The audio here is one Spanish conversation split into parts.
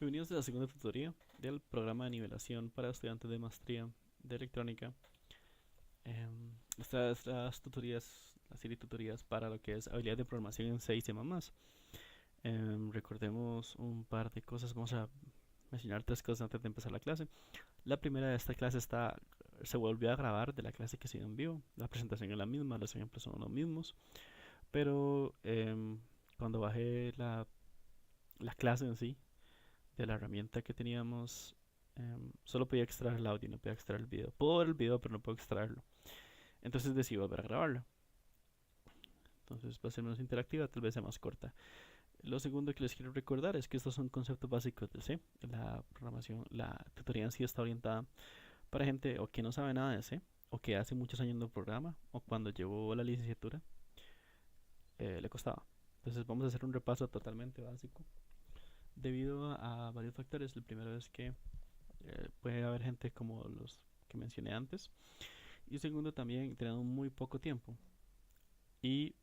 Bienvenidos a la segunda tutoría del programa de nivelación para estudiantes de maestría de electrónica. Estas tutorías, la serie de tutorías para lo que es habilidad de programación en 6 y más. Recordemos un par de cosas. Vamos a mencionar tres cosas antes de empezar la clase. La primera de esta clase se volvió a grabar de la clase que se dio en vivo. La presentación es la misma, los ejemplos son los mismos. Pero cuando bajé la clase en sí, de la herramienta que teníamos, solo podía extraer el audio, no podía extraer el video. Puedo ver el video, pero no puedo extraerlo. Entonces decidí volver a grabarlo. Entonces va a ser menos interactiva, tal vez sea más corta. Lo segundo que les quiero recordar es que estos son conceptos básicos de C. La programación, la tutoría en sí está orientada para gente o que no sabe nada de C, o que hace muchos años no programa, o cuando llevó la licenciatura le costaba. Entonces vamos a hacer un repaso totalmente básico debido a varios factores. El primero es que puede haber gente como los que mencioné antes. Y segundo, también tenemos muy poco tiempo. Y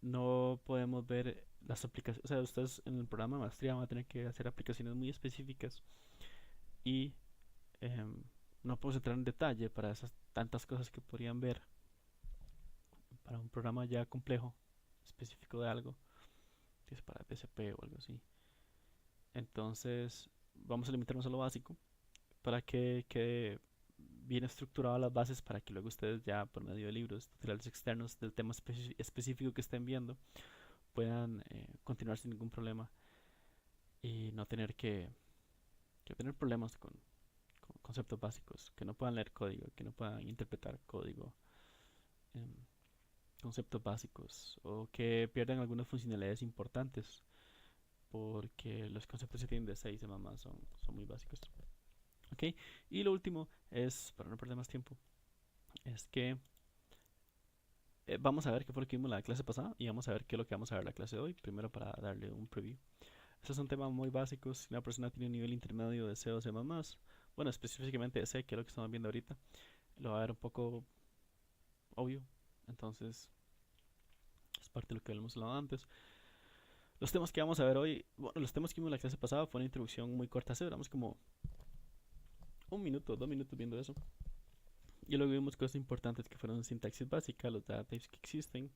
no podemos ver las aplicaciones. O sea, ustedes en el programa de maestría van a tener que hacer aplicaciones muy específicas. Y no podemos entrar en detalle para esas tantas cosas que podrían ver para un programa ya complejo, específico de algo, que es para DCP o algo así. Entonces, vamos a limitarnos a lo básico para que quede bien estructurado las bases para que luego ustedes ya por medio de libros, tutoriales externos del tema específico que estén viendo puedan continuar sin ningún problema y no tener que tener problemas con conceptos básicos, que no puedan leer código, que no puedan interpretar código, em, conceptos básicos o que pierdan algunas funcionalidades importantes porque los conceptos que tienen de 6 y más son muy básicos. ¿Ok? Y lo último es, para no perder más tiempo, es que vamos a ver qué fue lo que vimos la clase pasada y vamos a ver qué es lo que vamos a ver la clase de hoy, primero para darle un preview. Estos son temas muy básicos. Si una persona tiene un nivel intermedio de C o C++, bueno, específicamente de C, que es lo que estamos viendo ahorita, lo va a ver un poco obvio. Entonces, es parte de lo que habíamos hablado antes. Los temas que vamos a ver hoy, bueno, los temas que vimos la clase pasada fue una introducción muy corta, duramos como un minuto, 2 minutos viendo eso. Y luego vimos cosas importantes que fueron sintaxis básica, los data types que existen,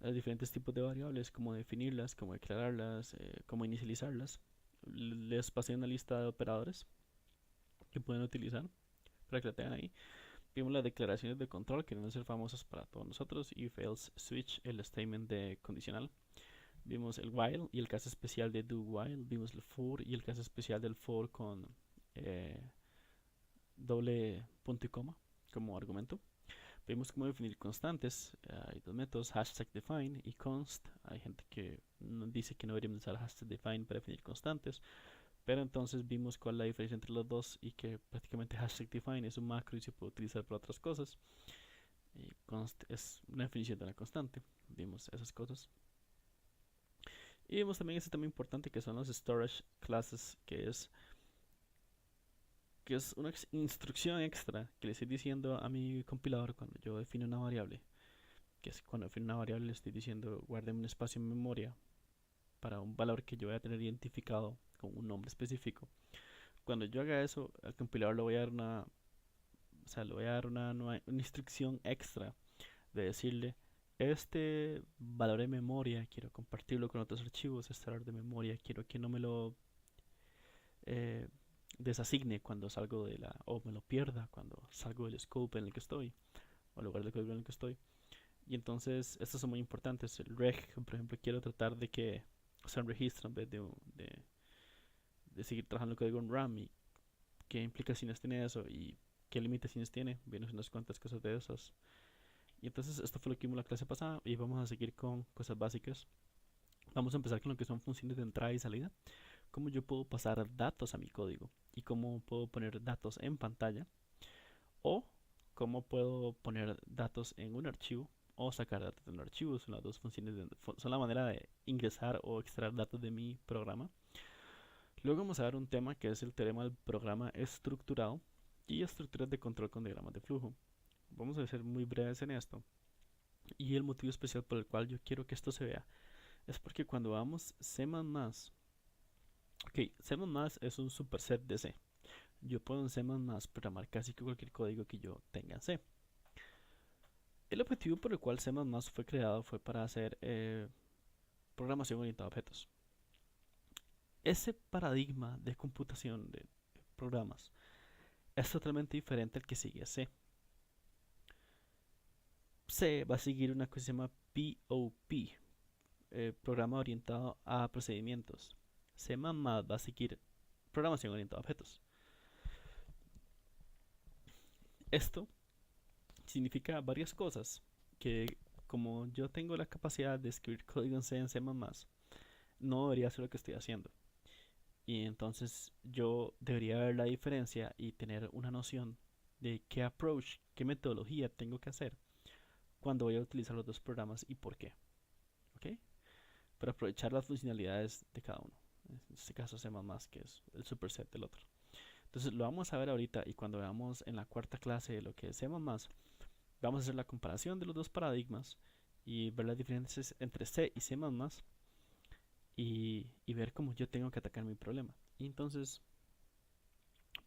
los diferentes tipos de variables, cómo definirlas, cómo declararlas, cómo inicializarlas. Les pasé una lista de operadores que pueden utilizar para que la tengan ahí. Vimos las declaraciones de control que deben ser famosas para todos nosotros. If, else, switch, el statement de condicional. Vimos el while y el caso especial de do while. Vimos el for y el caso especial del for con eh, doble punto y coma como argumento. Vimos cómo definir constantes. Hay dos métodos, hashtag define y const. Hay gente que dice que no deberíamos usar hashtag define para definir constantes, pero entonces vimos cuál es la diferencia entre los dos y que prácticamente hashtag define es un macro y se puede utilizar para otras cosas. Y const es una definición de una constante. Vimos esas cosas. Y vimos también ese tema importante que son los storage classes, que es una instrucción extra que le estoy diciendo a mi compilador cuando yo defino una variable. Que es cuando defino una variable le estoy diciendo guarde un espacio en memoria para un valor que yo voy a tener identificado con un nombre específico. Cuando yo haga eso, al compilador le voy a dar le voy a dar una instrucción extra de decirle este valor de memoria quiero compartirlo con otros archivos, este valor de memoria quiero que no me lo eh, desasigne cuando salgo o me lo pierda cuando salgo del scope en el que estoy o el lugar de código en el que estoy. Y entonces estos son muy importantes. El reg, por ejemplo, quiero tratar de que sea un registro en vez de seguir trabajando el código en RAM y qué implicaciones tiene eso y qué limitaciones tiene. Vimos unas cuantas cosas de esas. Y entonces esto fue lo que vimos la clase pasada y vamos a seguir con cosas básicas. Vamos a empezar con lo que son funciones de entrada y salida. Cómo yo puedo pasar datos a mi código y cómo puedo poner datos en pantalla o cómo puedo poner datos en un archivo o sacar datos de un archivo. Son las dos funciones, son la manera de ingresar o extraer datos de mi programa. Luego vamos a ver un tema que es el teorema del programa estructurado y estructuras de control con diagramas de flujo. Vamos a ser muy breves en esto. Y el motivo especial por el cual yo quiero que esto se vea es porque cuando vamos C++ Ok, C++ es un superset de C. Yo puedo en C++ programar casi que cualquier código que yo tenga en C. El objetivo por el cual C++ fue creado fue para hacer programación orientada a objetos. Ese paradigma de computación de programas es totalmente diferente al que sigue C. C va a seguir una cosa que se llama POP, programa orientado a procedimientos. C++ va a seguir programación orientada a objetos. Esto significa varias cosas, que como yo tengo la capacidad de escribir código en C++, no debería hacer lo que estoy haciendo. Y entonces yo debería ver la diferencia y tener una noción de qué approach, qué metodología tengo que hacer cuando voy a utilizar los dos programas y por qué. ¿Ok? Para aprovechar las funcionalidades de cada uno. En este caso C++, que es el superset del otro. Entonces lo vamos a ver ahorita y cuando veamos en la cuarta clase de lo que es C++, vamos a hacer la comparación de los dos paradigmas y ver las diferencias entre C y C++ y ver cómo yo tengo que atacar mi problema. Y entonces,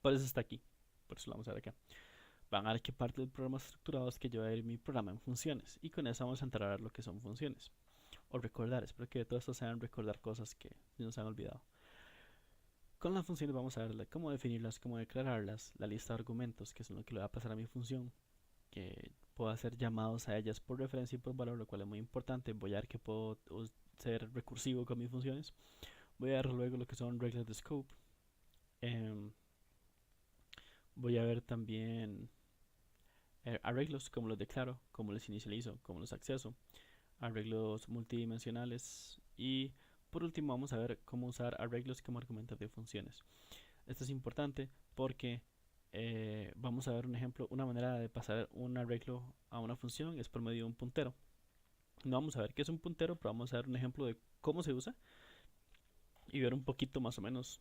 por eso está aquí. Por eso lo vamos a ver acá. Van a ver qué parte del programa estructurado es que yo voy a ir mi programa en funciones. Y con eso vamos a entrar a ver lo que son funciones. O recordar. Espero que de todo esto sean recordar cosas que nos han olvidado. Con las funciones vamos a ver cómo definirlas, cómo declararlas, la lista de argumentos, que es lo que le va a pasar a mi función, que puedo hacer llamados a ellas por referencia y por valor, lo cual es muy importante. Voy a ver que puedo ser recursivo con mis funciones. Voy a ver luego lo que son reglas de scope. Em, Voy a ver también arreglos, cómo los declaro, cómo los inicializo, cómo los acceso, arreglos multidimensionales y por último vamos a ver cómo usar arreglos como argumentos de funciones. Esto es importante porque vamos a ver un ejemplo, una manera de pasar un arreglo a una función es por medio de un puntero. No vamos a ver qué es un puntero, pero vamos a ver un ejemplo de cómo se usa y ver un poquito más o menos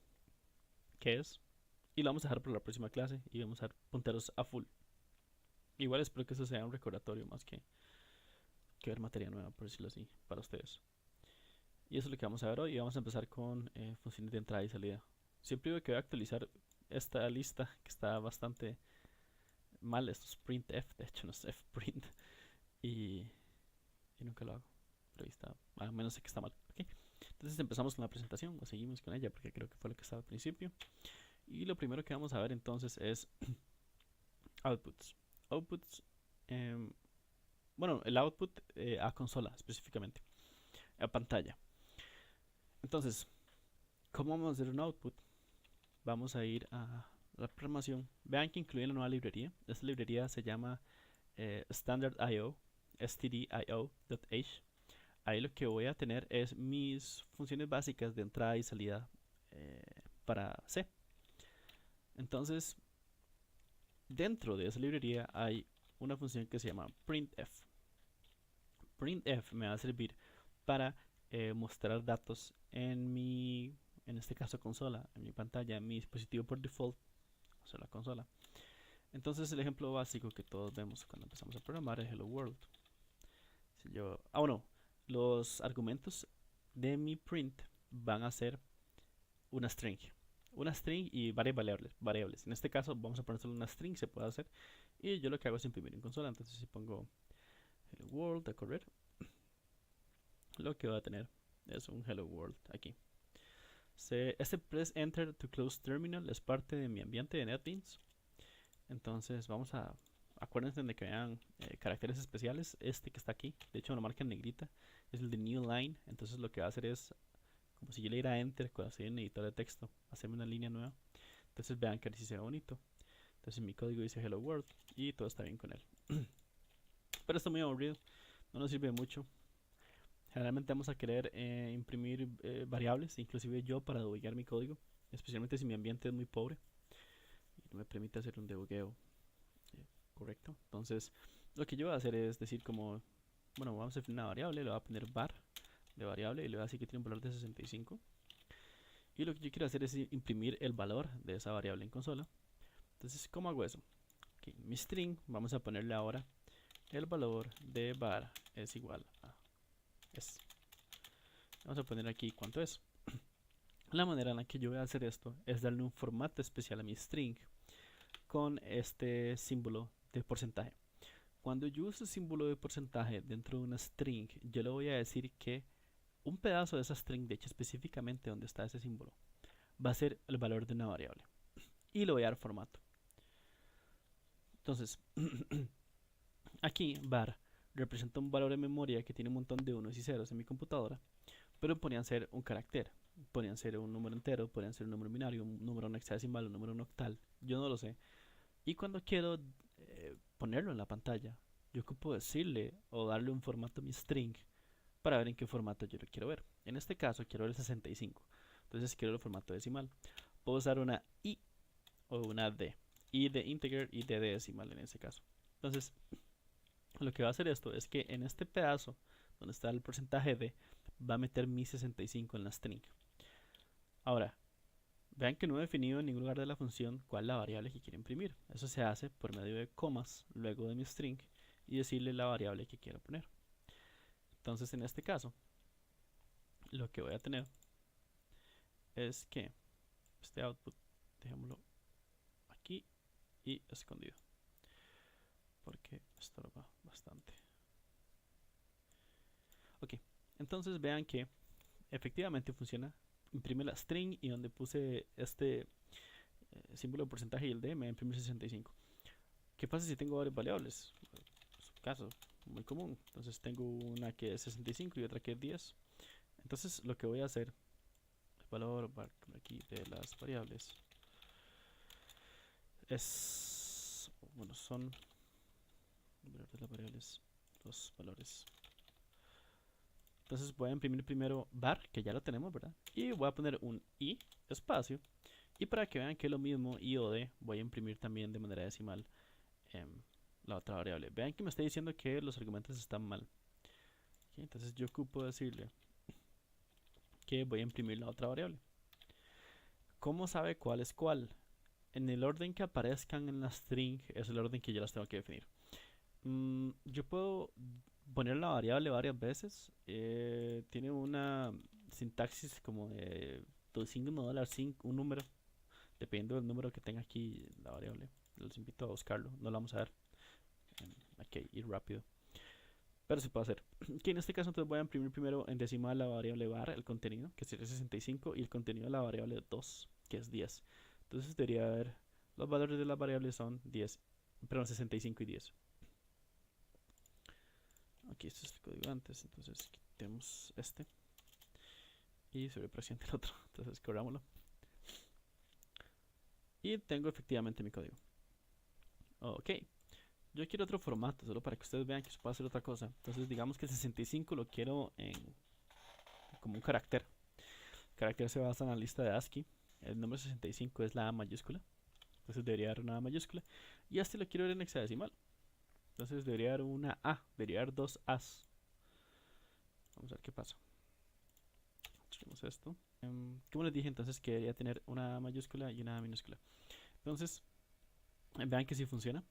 qué es. Y lo vamos a dejar para la próxima clase y vamos a ver punteros a full. Igual espero que eso sea un recordatorio más que ver materia nueva, por decirlo así, para ustedes. Y eso es lo que vamos a ver hoy y vamos a empezar con funciones de entrada y salida. Siempre digo que voy a actualizar esta lista que está bastante mal, esto es printf, de hecho no es fprint y, y nunca lo hago, pero ahí está, al menos sé que está mal. ¿Okay? Entonces empezamos con la presentación o seguimos con ella porque creo que fue lo que estaba al principio. Y lo primero que vamos a ver entonces es outputs. Outputs, eh, bueno, el output a consola específicamente, a pantalla. Entonces, ¿cómo vamos a hacer un output? Vamos a ir a la programación. Vean que incluye la nueva librería. Esta librería se llama standard.io, stdio.h. Ahí lo que voy a tener es mis funciones básicas de entrada y salida para C. Entonces, dentro de esa librería hay una función que se llama printf. Printf me va a servir para mostrar datos en este caso consola, en mi pantalla, en mi dispositivo por default, o sea, la consola. Entonces el ejemplo básico que todos vemos cuando empezamos a programar es Hello World. Si yo, bueno, los argumentos de mi print van a ser una string. Una string y varias variables. En este caso vamos a poner solo una string, se puede hacer. Y yo lo que hago es imprimir en consola. Entonces si pongo Hello World a correr, lo que va a tener es un Hello World aquí. Este press enter to close terminal es parte de mi ambiente de NetBeans. Entonces vamos a, acuérdense de que vean caracteres especiales. Este que está aquí, de hecho me lo marca en negrita, es el de new line. Entonces lo que va a hacer es, como si yo le diera enter cuando estoy en el editor de texto, hacerme una línea nueva. Entonces vean que así se ve bonito. Entonces mi código dice hello world y todo está bien con él. Pero está muy aburrido, no nos sirve mucho. Generalmente vamos a querer imprimir variables, inclusive yo para debuguear mi código, especialmente si mi ambiente es muy pobre y no me permite hacer un debugueo correcto. Entonces lo que yo voy a hacer es decir como, bueno, vamos a definir una variable, le voy a poner var de variable y le voy a decir que tiene un valor de 65. Y lo que yo quiero hacer es imprimir el valor de esa variable en consola. Entonces, ¿cómo hago eso? Okay, mi string, vamos a ponerle ahora el valor de var es igual a es. Vamos a poner aquí cuánto es. La manera en la que yo voy a hacer esto es darle un formato especial a mi string con este símbolo de porcentaje. Cuando yo uso el símbolo de porcentaje dentro de una string, yo le voy a decir que un pedazo de esa string, de hecho específicamente donde está ese símbolo, va a ser el valor de una variable. Y le voy a dar formato. Entonces, aquí var representa un valor de memoria que tiene un montón de unos y ceros en mi computadora, pero podrían ser un carácter, podrían ser un número entero, podrían ser un número binario, un número no hexadecimal, un número no octal, yo no lo sé. Y cuando quiero ponerlo en la pantalla, yo ocupo decirle o darle un formato a mi string para ver en qué formato yo lo quiero ver. En este caso quiero ver el 65, entonces quiero el formato decimal. Puedo usar una i o una d, i de integer y d de decimal en ese caso. Entonces, lo que va a hacer esto es que en este pedazo donde está el porcentaje de, va a meter mi 65 en la string. Ahora, vean que no he definido en ningún lugar de la función cuál es la variable que quiero imprimir. Eso se hace por medio de comas luego de mi string y decirle la variable que quiero poner. Entonces, en este caso, lo que voy a tener es que este output, dejémoslo aquí y escondido, porque estorba bastante. Ok, entonces vean que efectivamente funciona. Imprime la string y donde puse este símbolo de porcentaje y el d me imprime 65. ¿Qué pasa si tengo varias variables? Es un caso muy común. Entonces tengo una que es 65 y otra que es 10. Entonces lo que voy a hacer, el valor aquí de las variables es, bueno, son de las variables, los valores. Entonces voy a imprimir primero var, que ya lo tenemos, ¿verdad? Y voy a poner un i espacio. Y para que vean que es lo mismo i o d, voy a imprimir también de manera decimal la otra variable. Vean que me está diciendo que los argumentos están mal. ¿Okay? Entonces yo ocupo decirle que voy a imprimir la otra variable. ¿Cómo sabe cuál es cuál? En el orden que aparezcan en la string es el orden que yo las tengo que definir. Yo puedo poner la variable varias veces. Tiene una sintaxis como de $signo, $5, un número, dependiendo del número que tenga aquí la variable. Los invito a buscarlo, no lo vamos a ver. Aquí ir rápido, pero se puede hacer. Que en este caso entonces voy a imprimir primero en decimal la variable var, el contenido, que sería 65, y el contenido de la variable 2, que es 10. Entonces debería haber, los valores de las variables son 10, perdón, 65 y 10. Aquí este es el código antes, entonces quitemos este y sobrepresione el otro, entonces corrámoslo. Y tengo efectivamente mi código. Ok, yo quiero otro formato, solo para que ustedes vean que se puede hacer otra cosa. Entonces digamos que el 65 lo quiero como un carácter. El carácter se basa en la lista de ASCII. El número 65 es la A mayúscula, entonces debería dar una A mayúscula. Y este lo quiero ver en hexadecimal, entonces debería dar una A, debería dar dos A's. Vamos a ver qué pasa. Tenemos esto. Como les dije entonces que debería tener una A mayúscula y una A minúscula. Entonces, vean que sí funciona.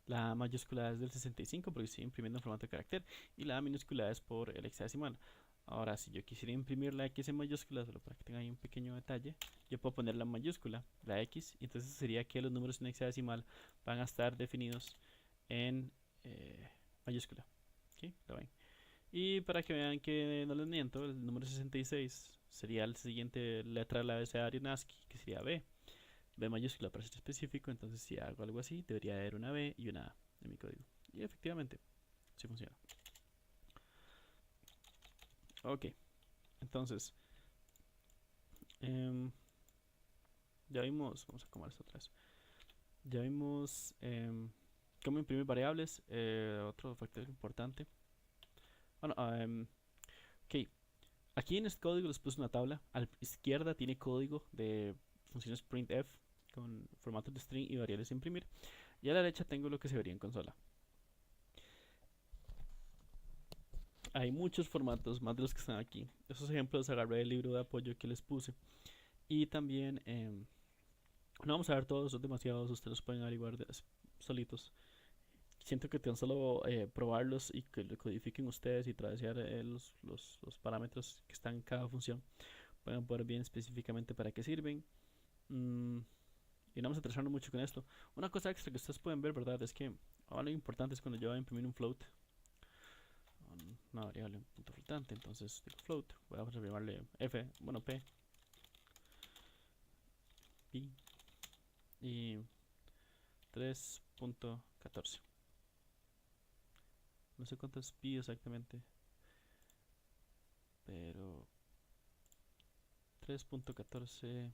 La A mayúscula es del 65 porque estoy imprimiendo en formato de carácter y la A minúscula es por el hexadecimal. Ahora, si yo quisiera imprimir la X en mayúscula, solo para que tengan ahí un pequeño detalle, yo puedo poner la mayúscula, la X, y entonces sería que los números en hexadecimal van a estar definidos en mayúscula. ¿Okay? ¿Lo ven? Y para que vean que no les miento, el número 66 sería la siguiente letra del abecedario en ASCII, que sería B. B mayúscula para ser específico, entonces si hago algo así, debería haber una B y una A en mi código. Y efectivamente, sí funciona. Ok, entonces, ya vimos, vamos a acomodar esto otra vez. Ya vimos cómo imprimir variables, otro factor importante. Bueno, ok, aquí en este código les puse una tabla. A la izquierda tiene código de funciones printf con formatos de string y variables a imprimir. Y a la derecha tengo lo que se vería en consola. Hay muchos formatos, más de los que están aquí. Esos ejemplos agarré del libro de apoyo que les puse. Y también, no vamos a ver todos, son demasiados, ustedes los pueden averiguar solitos. Siento que tan solo probarlos y que lo codifiquen ustedes y traducir los parámetros que están en cada función pueden ver bien específicamente para qué sirven. Mm, y no vamos a atrasarnos mucho con esto. Una cosa extra que ustedes pueden ver, ¿verdad? Es que algo importante es cuando yo voy a imprimir un float, una variable, un punto flotante. Entonces digo float, voy a llamarle f, bueno, p, pi y 3.14. No sé cuánto es pi exactamente, pero 3.14,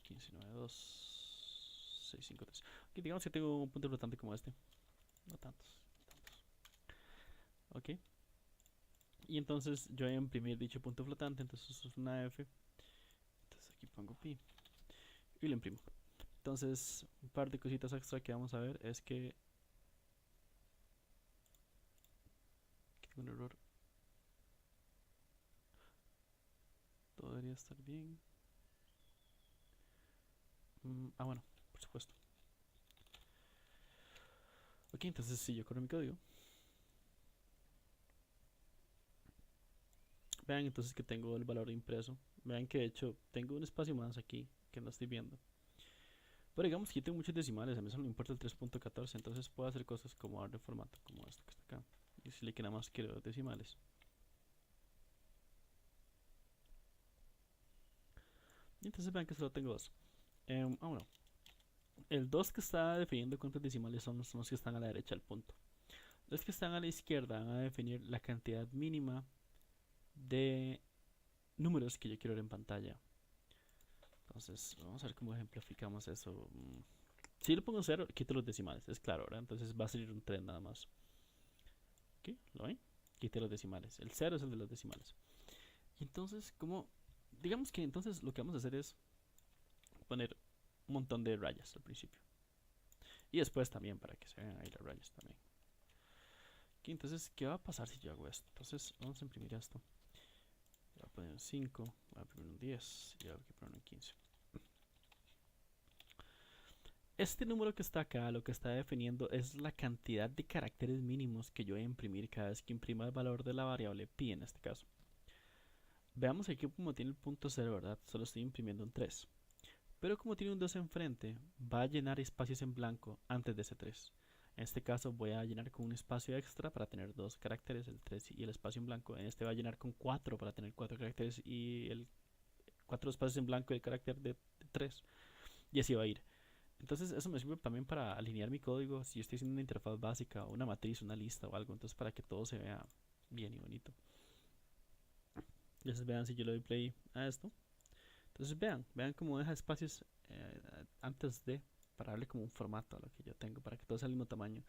1592, 653. Aquí digamos que tengo un punto flotante como este. No tantos, no tantos. Ok. Y entonces yo voy a imprimir dicho punto flotante. Entonces eso es una F. Entonces aquí pongo pi y lo imprimo. Entonces un par de cositas extra que vamos a ver es que aquí tengo un error. Todo debería estar bien. Bueno, por supuesto. Ok, entonces si yo corro mi código, vean entonces que tengo el valor impreso. Vean que de hecho tengo un espacio más aquí que no estoy viendo. Pero digamos que yo tengo muchos decimales, a mí solo me importa el 3.14, entonces puedo hacer cosas como darle formato, como esto que está acá. Y decirle que nada más quiero decimales. Y entonces vean que solo tengo dos. Bueno, el 2 que está definiendo cuántos decimales son los que están a la derecha del punto. Los que están a la izquierda van a definir la cantidad mínima de números que yo quiero ver en pantalla. Entonces, vamos a ver cómo ejemplificamos eso. Si le pongo 0, quito los decimales, es claro, ¿verdad? Entonces va a salir un 3 nada más. ¿Aquí? ¿Lo ven? Quité los decimales. El 0 es el de los decimales. Y entonces, como digamos que entonces lo que vamos a hacer es poner un montón de rayas al principio. Y después también, para que se vean ahí las rayas también. Aquí, entonces, ¿qué va a pasar si yo hago esto? Entonces, vamos a imprimir esto. Voy a poner un 5, voy a poner un 10 y voy a poner un 15. Este número que está acá lo que está definiendo es la cantidad de caracteres mínimos que yo voy a imprimir cada vez que imprima el valor de la variable pi en este caso. Veamos aquí como tiene el punto 0, ¿verdad? Solo estoy imprimiendo un 3. Pero como tiene un 2 enfrente, va a llenar espacios en blanco antes de ese 3. En este caso voy a llenar con un espacio extra para tener dos caracteres, el 3 y el espacio en blanco. En este va a llenar con 4 para tener 4 caracteres y el 4 espacios en blanco y el carácter de 3. Y así va a ir. Entonces eso me sirve también para alinear mi código si yo estoy haciendo una interfaz básica, una matriz, una lista o algo. Entonces para que todo se vea bien y bonito. Entonces vean si yo le doy play a esto. Entonces vean cómo deja espacios antes de, para darle como un formato a lo que yo tengo, para que todo sea el mismo tamaño.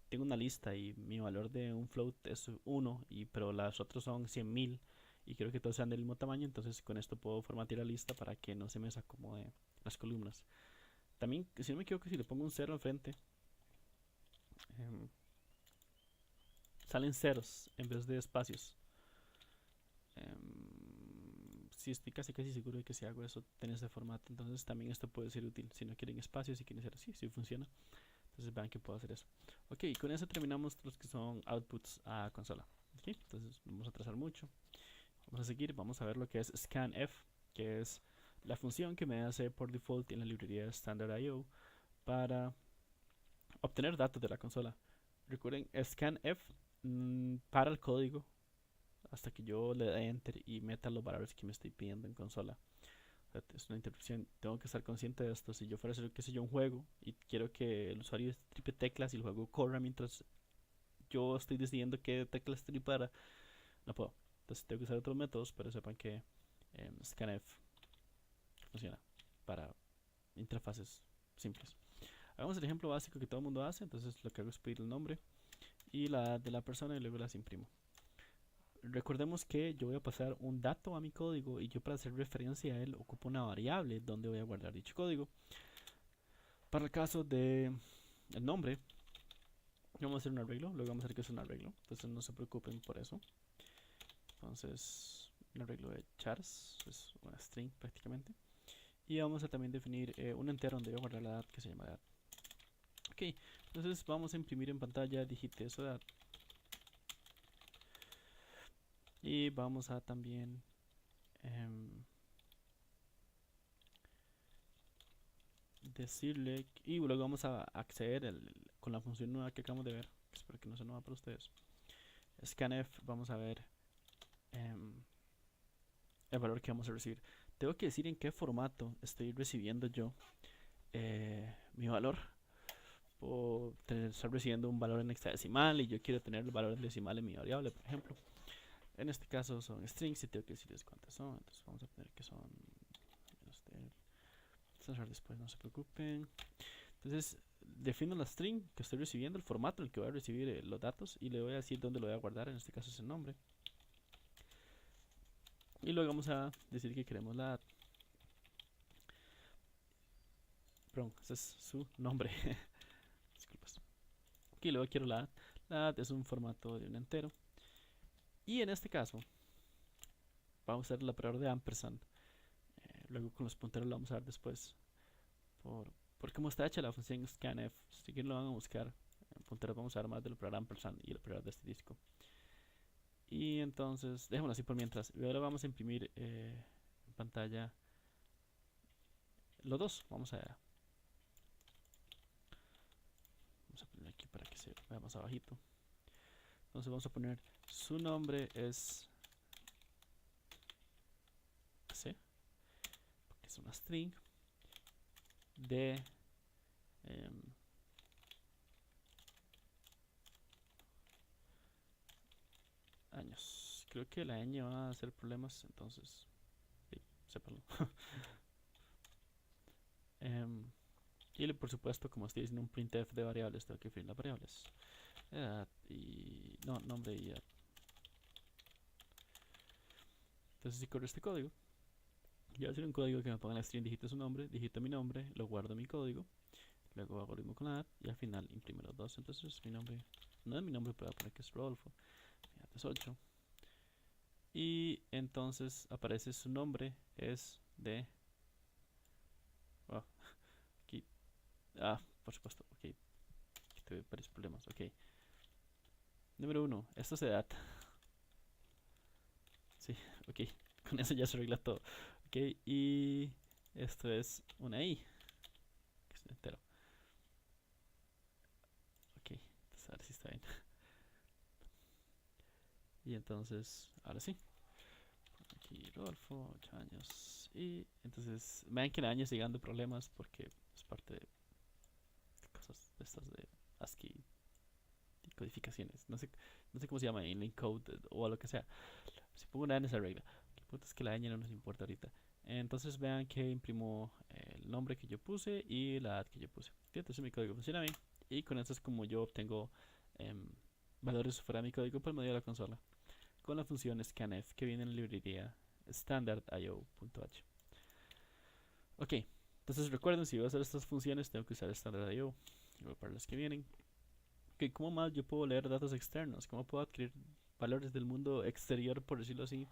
Tengo una lista y mi valor de un float es 1, pero las otras son 100.000 y quiero que todos sean del mismo tamaño, entonces con esto puedo formatear la lista para que no se me desacomode las columnas. También, si no me equivoco, si le pongo un 0 al frente, eh, salen ceros en vez de espacios. Sí, estoy casi seguro de que si hago eso tiene ese formato, entonces también esto puede ser útil si no quieren espacios, si quieren ser así, si funciona. Entonces vean que puedo hacer eso. Ok, con eso terminamos los que son outputs a consola. Okay, entonces vamos a trazar mucho. Vamos a seguir, vamos a ver lo que es scanf, que es la función que me hace por default en la librería standard.io para obtener datos de la consola. Recuerden, scanf para el código hasta que yo le dé enter y meta los valores que me estoy pidiendo en consola. O sea, es una interpretación, tengo que estar consciente de esto. Si yo fuera a hacer, qué sé yo, un juego y quiero que el usuario tripe teclas y el juego corra mientras yo estoy decidiendo qué teclas tripar, no puedo. Entonces tengo que usar otros métodos, pero sepan que scanf funciona para interfaces simples. Hagamos el ejemplo básico que todo el mundo hace. Entonces lo que hago es pedir el nombre y la edad de la persona y luego las imprimo. Recordemos que yo voy a pasar un dato a mi código y yo para hacer referencia a él ocupo una variable donde voy a guardar dicho código. Para el caso de el nombre, vamos a hacer un arreglo, luego vamos a hacer que es un arreglo, entonces no se preocupen por eso. Entonces, un arreglo de chars, es una string prácticamente. Y vamos a también definir un entero donde voy a guardar la edad que se llama edad. Ok, entonces vamos a imprimir en pantalla digite su edad. Y vamos a también em, decirle, y luego vamos a acceder con la función nueva que acabamos de ver, que espero que no sea nueva para ustedes. Scanf, vamos a ver em, el valor que vamos a recibir. Tengo que decir en qué formato estoy recibiendo yo mi valor. O estar recibiendo un valor en hexadecimal y yo quiero tener el valor en decimal en mi variable, por ejemplo. En este caso son strings y tengo que decirles cuántas son. Entonces vamos a poner que son. Cerrar después, no se preocupen. Entonces defino la string que estoy recibiendo, el formato en el que voy a recibir los datos y le voy a decir dónde lo voy a guardar. En este caso es el nombre. Y luego vamos a decir que queremos la. Perdón, ese es su nombre. Disculpas. Aquí luego quiero la. La es un formato de un entero. Y en este caso vamos a usar el operador de ampersand. Luego con los punteros lo vamos a ver después. Por cómo está hecha la función scanf. Si quieren lo van a buscar. En punteros vamos a ver más del operador ampersand y el operador de este disco. Y entonces, dejémoslo así por mientras. Y ahora vamos a imprimir en pantalla los dos. Vamos a poner aquí para que se vea más abajito. Entonces vamos a poner su nombre es C, porque es una string de años. Creo que la ñ va a hacer problemas, entonces sí, sépanlo. Y por supuesto, como estoy diciendo un printf de variables, tengo que definir las variables. Edad y no, nombre y edad. Entonces si corro este código, yo voy a hacer un código que me ponga la string, digita su nombre, digita mi nombre, lo guardo en mi código, luego hago lo mismo con la edad y al final imprimo los dos. Entonces mi nombre, no es mi nombre, pero voy a poner que es Rodolfo, mi edad es 8. Y entonces aparece su nombre, es de... Oh, aquí, por supuesto, ok, aquí tuve varios problemas, ok. Número 1, esto es edad. Sí, ok, con eso ya se arregla todo. Ok, y esto es una i, que es entero. Ok, entonces ahora sí está bien. Y entonces, ahora sí. Aquí Rodolfo, 8 años. Y entonces, vean que el año sigue dando problemas porque es parte de cosas de estas de ASCII y codificaciones. No sé cómo se llama, inline code o lo que sea. Si pongo una N se arregla. El punto es que la ñ no nos importa ahorita. Entonces vean que imprimo el nombre que yo puse y la edad que yo puse. Entonces mi código funciona bien. Y con esto es como yo obtengo valores fuera de mi código por medio de la consola. Con la función scanf que viene en la librería standard.io.h. Ok, entonces recuerden, si voy a hacer estas funciones tengo que usar standard.io para las que vienen. Ok, ¿cómo más yo puedo leer datos externos? ¿Cómo puedo adquirir valores del mundo exterior, por decirlo así,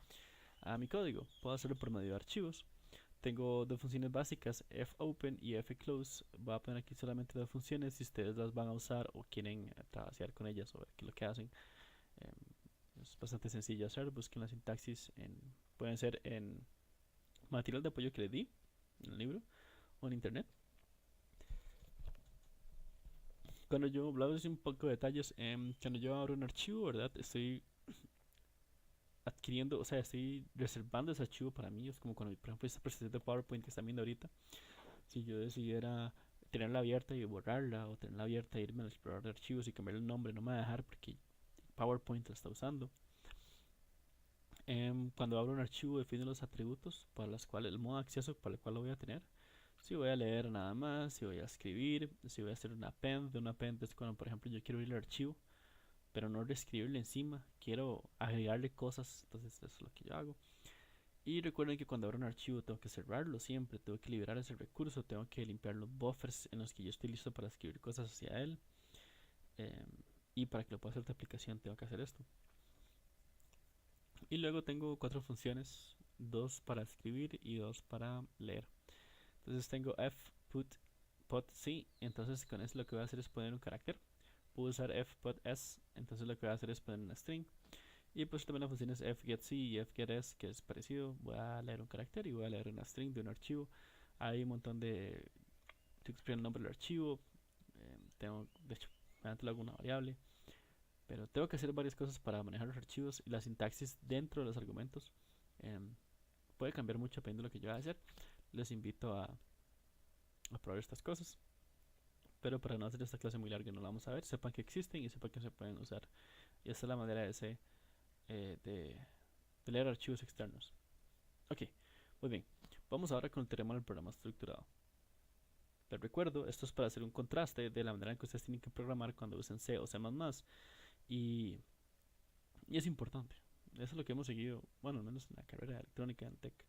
a mi código? Puedo hacerlo por medio de archivos. Tengo dos funciones básicas, fopen y fclose. Voy a poner aquí solamente dos funciones si ustedes las van a usar o quieren trabajar con ellas o ver qué es lo que hacen. Es bastante sencillo hacer. Busquen la sintaxis. Pueden ser en material de apoyo que les di, en el libro o en internet. Cuando yo hablaba un poco de detalles, cuando yo abro un archivo, ¿verdad? Estoy adquiriendo, o sea, estoy reservando ese archivo para mí. Es como cuando, por ejemplo, esta presentación de PowerPoint que están viendo ahorita. Si yo decidiera tenerla abierta y borrarla, o tenerla abierta e irme al explorador de archivos y cambiar el nombre, no me va a dejar porque PowerPoint la está usando. Cuando abro un archivo, defino los atributos para los cuales, el modo de acceso para el cual lo voy a tener. Si voy a leer nada más, si voy a escribir, si voy a hacer un append. De un append es cuando, por ejemplo, yo quiero ir al archivo, pero no reescribirle encima, quiero agregarle cosas, entonces eso es lo que yo hago. Y recuerden que cuando abro un archivo tengo que cerrarlo siempre, tengo que liberar ese recurso, tengo que limpiar los buffers en los que yo estoy listo para escribir cosas hacia él. Eh, y para que lo pueda hacer de aplicación tengo que hacer esto. Y luego tengo cuatro funciones, dos para escribir y dos para leer. Entonces tengo fput.c, entonces con eso lo que voy a hacer es poner un carácter. Puedo usar fput.s, entonces lo que voy a hacer es poner una string. Y pues también las funciones fgetC y fgetS, que es parecido. Voy a leer un carácter y voy a leer una string de un archivo. Hay un montón de... Tengo que explicar el nombre del archivo. De hecho, antes lo hago una variable. Pero tengo que hacer varias cosas para manejar los archivos y la sintaxis dentro de los argumentos. em, Puede cambiar mucho dependiendo de lo que yo vaya a hacer. Les invito a probar estas cosas. Pero para no hacer esta clase muy larga no la vamos a ver. Sepan que existen y sepan que se pueden usar. Y esta es la manera de leer archivos externos. Ok, muy bien. Vamos ahora con el teorema del programa estructurado. Les recuerdo, esto es para hacer un contraste de la manera en que ustedes tienen que programar cuando usen C o C++. Y, y es importante. Eso es lo que hemos seguido, bueno, al menos en la carrera electrónica en Tech.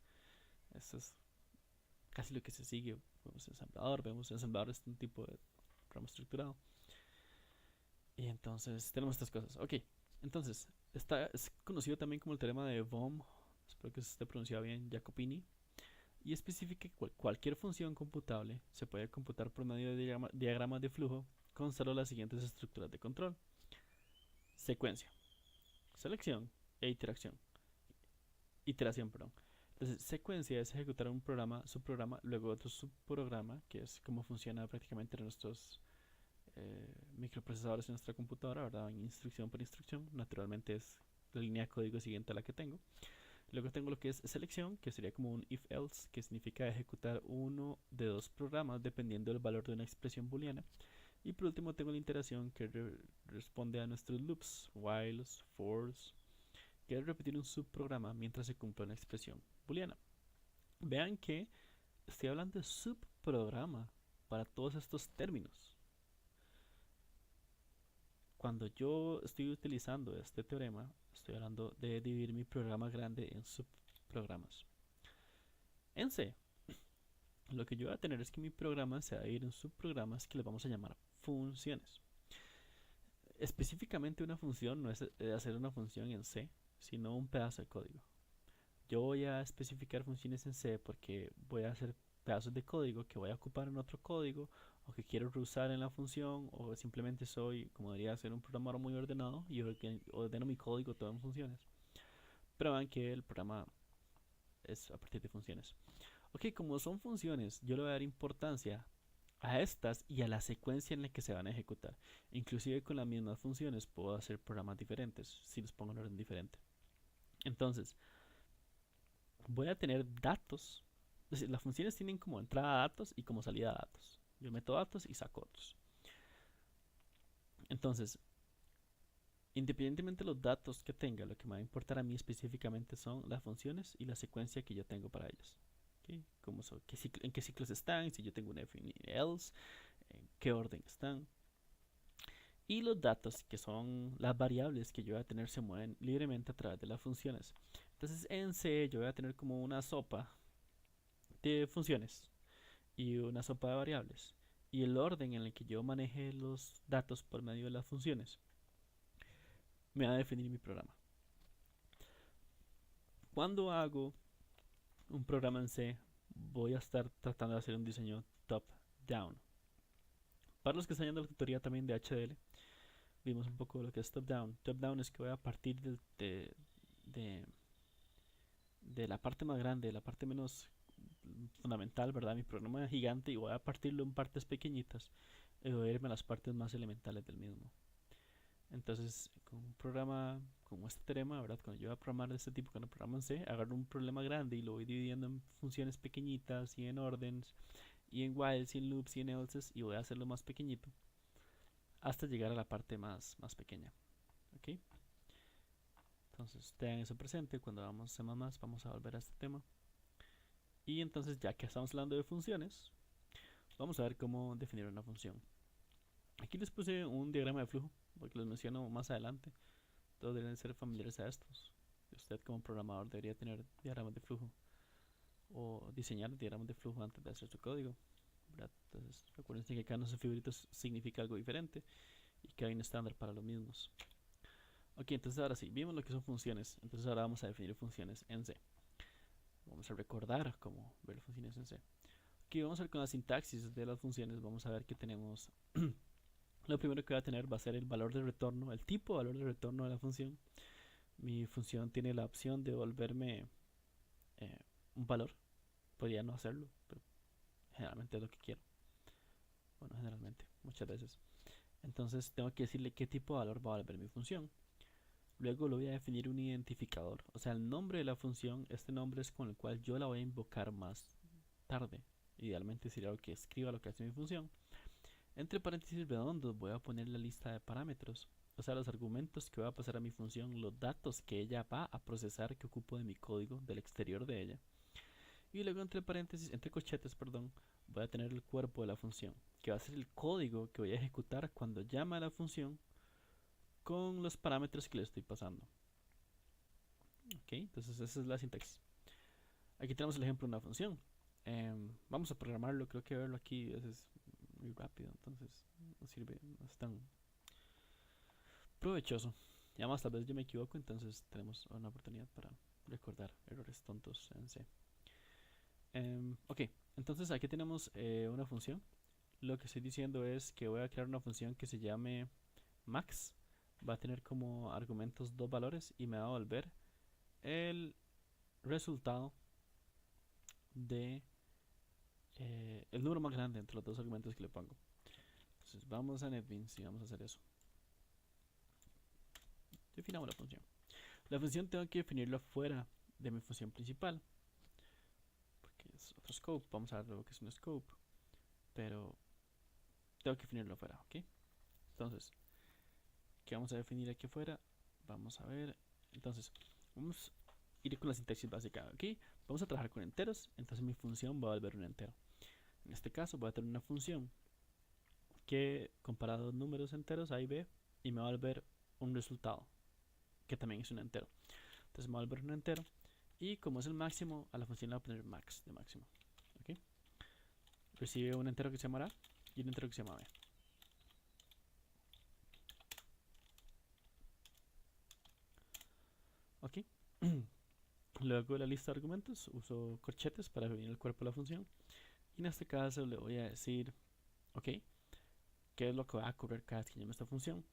Eso es casi lo que se sigue. Vemos ensamblador, es un tipo de programa estructurado. Y entonces tenemos estas cosas. Ok, entonces, es conocido también como el teorema de Bohm, espero que se esté pronunciado bien, Jacopini, y especifica que cualquier función computable se puede computar por medio de diagramas de flujo con solo las siguientes estructuras de control: secuencia, selección e iteración. Iteración, perdón. Entonces, secuencia es ejecutar un programa, subprograma, luego otro subprograma, que es como funciona prácticamente en nuestros microprocesadores en nuestra computadora, ¿verdad? En instrucción por instrucción. Naturalmente es la línea de código siguiente a la que tengo. Luego tengo lo que es selección, que sería como un if-else, que significa ejecutar uno de dos programas dependiendo del valor de una expresión booleana. Y por último tengo la iteración, que responde a nuestros loops, whiles, fors, que es repetir un subprograma mientras se cumple una expresión booleana. Vean que estoy hablando de subprograma para todos estos términos. Cuando yo estoy utilizando este teorema, estoy hablando de dividir mi programa grande en subprogramas. En C, lo que yo voy a tener es que mi programa se va a dividir en subprogramas que les vamos a llamar funciones. Específicamente una función no es hacer una función en C, sino un pedazo de código. Yo voy a especificar funciones en C porque voy a hacer pedazos de código que voy a ocupar en otro código, o que quiero reusar en la función, o simplemente soy, como debería ser, un programador muy ordenado y ordeno mi código todo en funciones. Pero vean que el programa es a partir de funciones. Ok, como son funciones, yo le voy a dar importancia a estas y a la secuencia en la que se van a ejecutar. Inclusive con las mismas funciones puedo hacer programas diferentes si los pongo en orden diferente. Entonces, voy a tener datos. Es decir, las funciones tienen como entrada datos y como salida datos. Yo meto datos y saco otros. Entonces, independientemente de los datos que tenga, lo que me va a importar a mí específicamente son las funciones y la secuencia que yo tengo para ellas. ¿Okay? En qué ciclos están, si yo tengo un if y else, en qué orden están. Y los datos, que son las variables que yo voy a tener, se mueven libremente a través de las funciones. Entonces en C yo voy a tener como una sopa de funciones y una sopa de variables. Y el orden en el que yo maneje los datos por medio de las funciones me va a definir mi programa. Cuando hago un programa en C, voy a estar tratando de hacer un diseño top-down. Para los que están viendo la tutoría también de HDL, vimos un poco lo que es top-down. Top-down es que voy a partir de la parte más grande, de la parte menos fundamental, ¿verdad? Mi programa es gigante y voy a partirlo en partes pequeñitas y voy a irme a las partes más elementales del mismo. Entonces, con un programa como este teorema, ¿verdad? Cuando yo voy a programar de este tipo, cuando programo en C, agarro un problema grande y lo voy dividiendo en funciones pequeñitas y en ordens y en whiles y en loops y en elses, y voy a hacerlo más pequeñito hasta llegar a la parte más pequeña. ¿Ok? Entonces, tengan eso presente. Cuando vamos a más, vamos a volver a este tema. Y entonces, ya que estamos hablando de funciones, vamos a ver cómo definir una función. Aquí les puse un diagrama de flujo, porque los menciono más adelante. Todos deben ser familiares a estos. Usted como programador debería tener diagramas de flujo o diseñar diagramas de flujo antes de hacer su código, ¿verdad? Entonces recuerden que cada uno de sus figuritos significa algo diferente y que hay un estándar para los mismos. Ok, entonces ahora sí, vimos lo que son funciones. Entonces ahora vamos a definir funciones en C. Vamos a recordar cómo ver funciones en C. Aquí vamos a ver con la sintaxis de las funciones. Vamos a ver que tenemos lo primero que va a tener va a ser el valor de retorno, el tipo de valor de retorno de la función. Mi función tiene la opción de devolverme eh, un valor. Podría no hacerlo, pero generalmente es lo que quiero. Bueno, generalmente, muchas veces. Entonces tengo que decirle qué tipo de valor va a devolver mi función. Luego le voy a definir un identificador, o sea, el nombre de la función. Este nombre es con el cual yo la voy a invocar más tarde. Idealmente sería lo que escriba lo que hace mi función. Entre paréntesis redondos voy a poner la lista de parámetros, o sea, los argumentos que voy a pasar a mi función, los datos que ella va a procesar que ocupo de mi código, del exterior de ella. Y luego entre paréntesis, entre corchetes, perdón, voy a tener el cuerpo de la función, que va a ser el código que voy a ejecutar cuando llame a la función con los parámetros que le estoy pasando. Ok, entonces esa es la sintaxis. Aquí tenemos el ejemplo de una función. Vamos a programarlo, creo que verlo aquí es muy rápido, entonces no sirve, no es tan provechoso. Y además tal vez yo me equivoco, entonces tenemos una oportunidad para recordar errores tontos en C. Ok, entonces aquí tenemos una función. Lo que estoy diciendo es que voy a crear una función que se llame max. Va a tener como argumentos dos valores y me va a devolver el resultado de el número más grande entre los dos argumentos que le pongo. Entonces vamos a NetBeans y vamos a hacer eso. Definamos la función. La función tengo que definirla fuera de mi función principal, porque es otro scope. Vamos a ver lo que es un scope, pero tengo que definirlo afuera, ¿ok? Entonces, ¿qué vamos a definir aquí afuera? Vamos a ver. Entonces, vamos a ir con la sintaxis básica, ¿ok? Vamos a trabajar con enteros, entonces mi función va a volver un entero. En este caso voy a tener una función que compara dos números enteros, A y B, y me va a volver un resultado, que también es un entero. Entonces me va a volver un entero, y como es el máximo, a la función le voy a poner max de máximo, ¿ok? Recibe un entero que se llama A y un entero que se llama B. Ok. Luego de la lista de argumentos uso corchetes para definir el cuerpo de la función. Y en este caso le voy a decir, ok, qué es lo que va a ocurrir cada vez que llame esta función.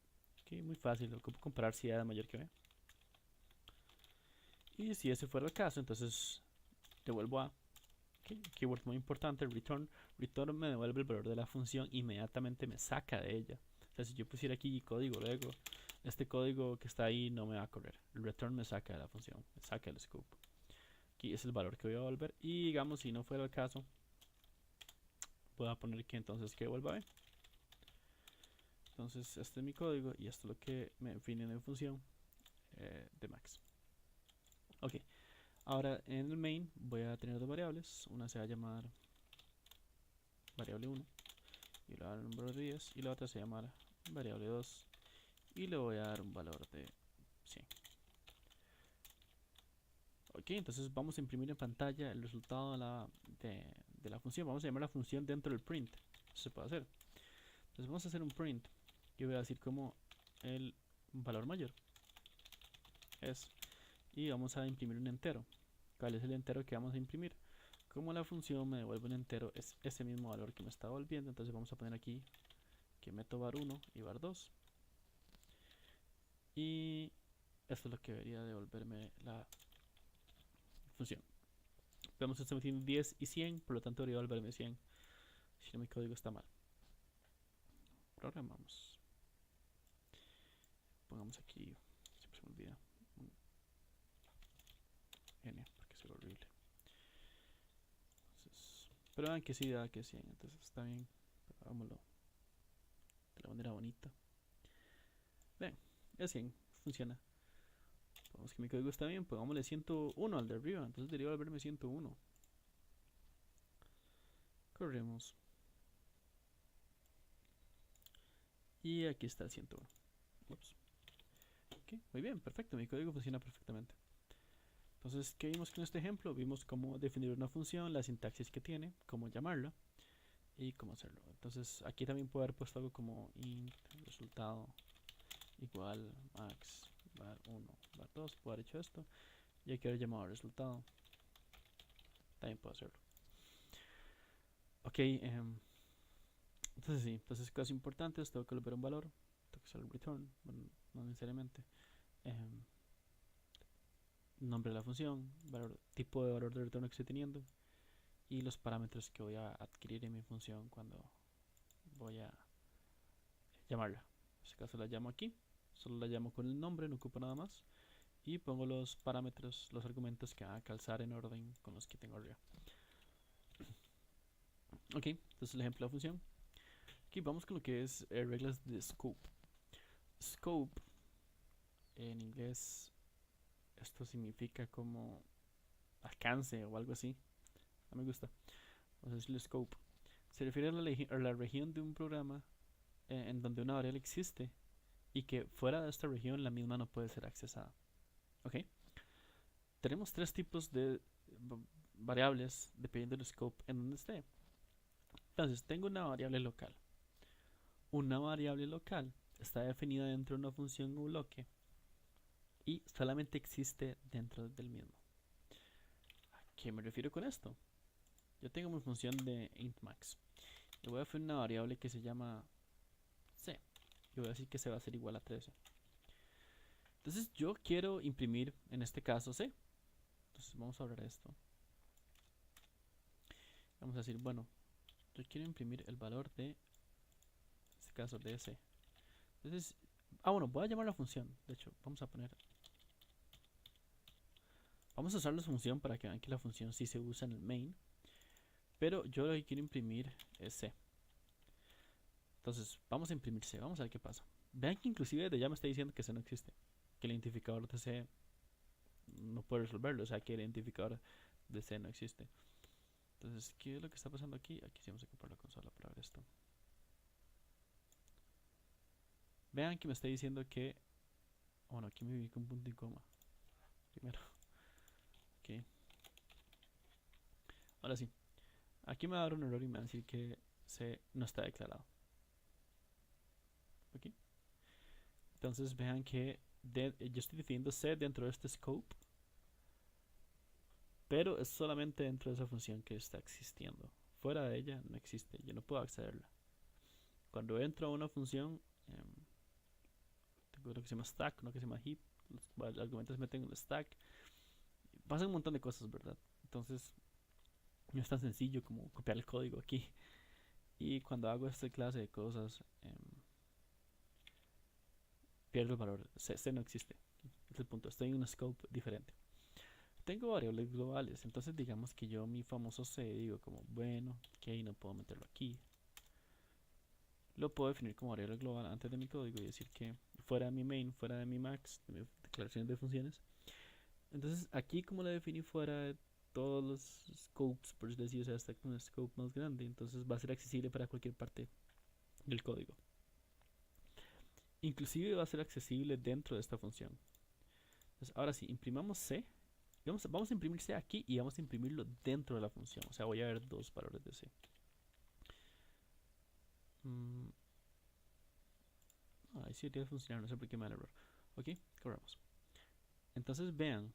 Ok, muy fácil, lo ocupo comparar si A es mayor que B. Y si ese fuera el caso, entonces devuelvo A. Okay, keyword muy importante, return. Return me devuelve el valor de la función, inmediatamente me saca de ella. O sea, si yo pusiera aquí código luego, este código que está ahí no me va a correr. El return me saca de la función, me saca el scope. Aquí es el valor que voy a devolver. Y digamos, si no fuera el caso, voy a poner que entonces que devuelva B. Entonces este es mi código y esto es lo que me define en función de max. Ok, ahora en el main voy a tener dos variables. Una se va a llamar variable 1 y le voy a dar un número de 10, y la otra se llama variable 2 y le voy a dar un valor de 100. Ok, entonces vamos a imprimir en pantalla el resultado de la función. Vamos a llamar la función dentro del print. Eso se puede hacer. Entonces vamos a hacer un print. Yo voy a decir como el valor mayor es, y vamos a imprimir un entero. ¿Cuál es el entero que vamos a imprimir? Como la función me devuelve un entero, es ese mismo valor que me está devolviendo. Entonces vamos a poner aquí que meto var1 y var2. Y esto es lo que debería devolverme la función. Vemos que está metiendo 10 y 100, por lo tanto debería devolverme 100. Si no, mi código está mal. Programamos. Pongamos aquí, siempre se me olvida, un n, porque es horrible. Entonces, pero vean que sí da que 100, entonces está bien. Pero hagámoslo de la manera bonita. Vean, es 100, funciona. Vamos que mi código está bien, pongámosle 101 al de arriba, entonces debería volverme 101. Corremos. Y aquí está el 101. Ups. Ok, muy bien, perfecto, mi código funciona perfectamente. Entonces, ¿qué vimos con este ejemplo? Vimos cómo definir una función, la sintaxis que tiene, cómo llamarla y cómo hacerlo. Entonces, aquí también puedo haber puesto algo como int resultado igual max var1 var2, puedo haber hecho esto, y aquí haber llamado resultado. También puedo hacerlo. Ok, entonces sí, entonces cosas importantes, tengo que volver un valor, tengo que hacer el return, bueno, no necesariamente. nombre de la función, tipo de valor de retorno que estoy teniendo y los parámetros que voy a adquirir en mi función cuando voy a llamarla. En este caso la llamo aquí, solo la llamo con el nombre, no ocupo nada más. Y pongo los parámetros, los argumentos que van a calzar en orden con los que tengo arriba. Ok, entonces el ejemplo de la función. Aquí vamos con lo que es reglas de scope. Scope, en inglés, esto significa como alcance o algo así. No me gusta. Vamos a decirle scope. Se refiere a la región de un programa en donde una variable existe y que fuera de esta región la misma no puede ser accesada. Ok. Tenemos tres tipos de variables dependiendo del scope en donde esté. Entonces, tengo una variable local. Una variable local está definida dentro de una función o bloque y solamente existe dentro del mismo. ¿A qué me refiero con esto? Yo tengo mi función de intmax. Le voy a definir una variable que se llama c. Y voy a decir que c va a ser igual a 13. Entonces yo quiero imprimir, en este caso, c. Entonces vamos a abrir esto. Vamos a decir, bueno, yo quiero imprimir el valor de, en este caso, de c. Entonces, bueno, voy a llamar la función. De hecho, vamos a usar la función para que vean que la función sí se usa en el main. Pero yo lo que quiero imprimir es c. Entonces, vamos a imprimir c. Vamos a ver qué pasa. Vean que inclusive desde ya me está diciendo que c no existe. Que el identificador de c no puede resolverlo. O sea, que el identificador de c no existe. Entonces, ¿qué es lo que está pasando aquí? Aquí sí vamos a ocupar la consola para ver esto. Vean que me está diciendo que... Bueno, aquí me ubico un punto y coma. Primero. Ok. Ahora sí. Aquí me va a dar un error y me va a decir que C no está declarado. Ok. Entonces vean que yo estoy definiendo C dentro de este scope. Pero es solamente dentro de esa función que está existiendo. Fuera de ella no existe. Yo no puedo accederla. Cuando entro a una función... tengo lo que se llama stack, no que se llama heap. Los argumentos se meten en el stack. Pasan un montón de cosas, ¿verdad? Entonces no es tan sencillo como copiar el código aquí. Y cuando hago esta clase de cosas, pierdo el valor. C no existe. Es el punto. Estoy en un scope diferente. Tengo variables globales. Entonces digamos que yo mi famoso C digo como, bueno, ok, no puedo meterlo aquí. Lo puedo definir como variable global antes de mi código y decir que fuera de mi main, fuera de mi max, de mi declaración de funciones. Entonces aquí como lo definí fuera de todos los scopes, por decir, o sea, está con un scope más grande, entonces va a ser accesible para cualquier parte del código. Inclusive va a ser accesible dentro de esta función. Entonces ahora sí, imprimamos C. Vamos a imprimir C aquí y vamos a imprimirlo dentro de la función. O sea, voy a ver dos valores de C. Ahí sí debería funcionar, no sé por qué me da el error. Ok, corramos. Entonces vean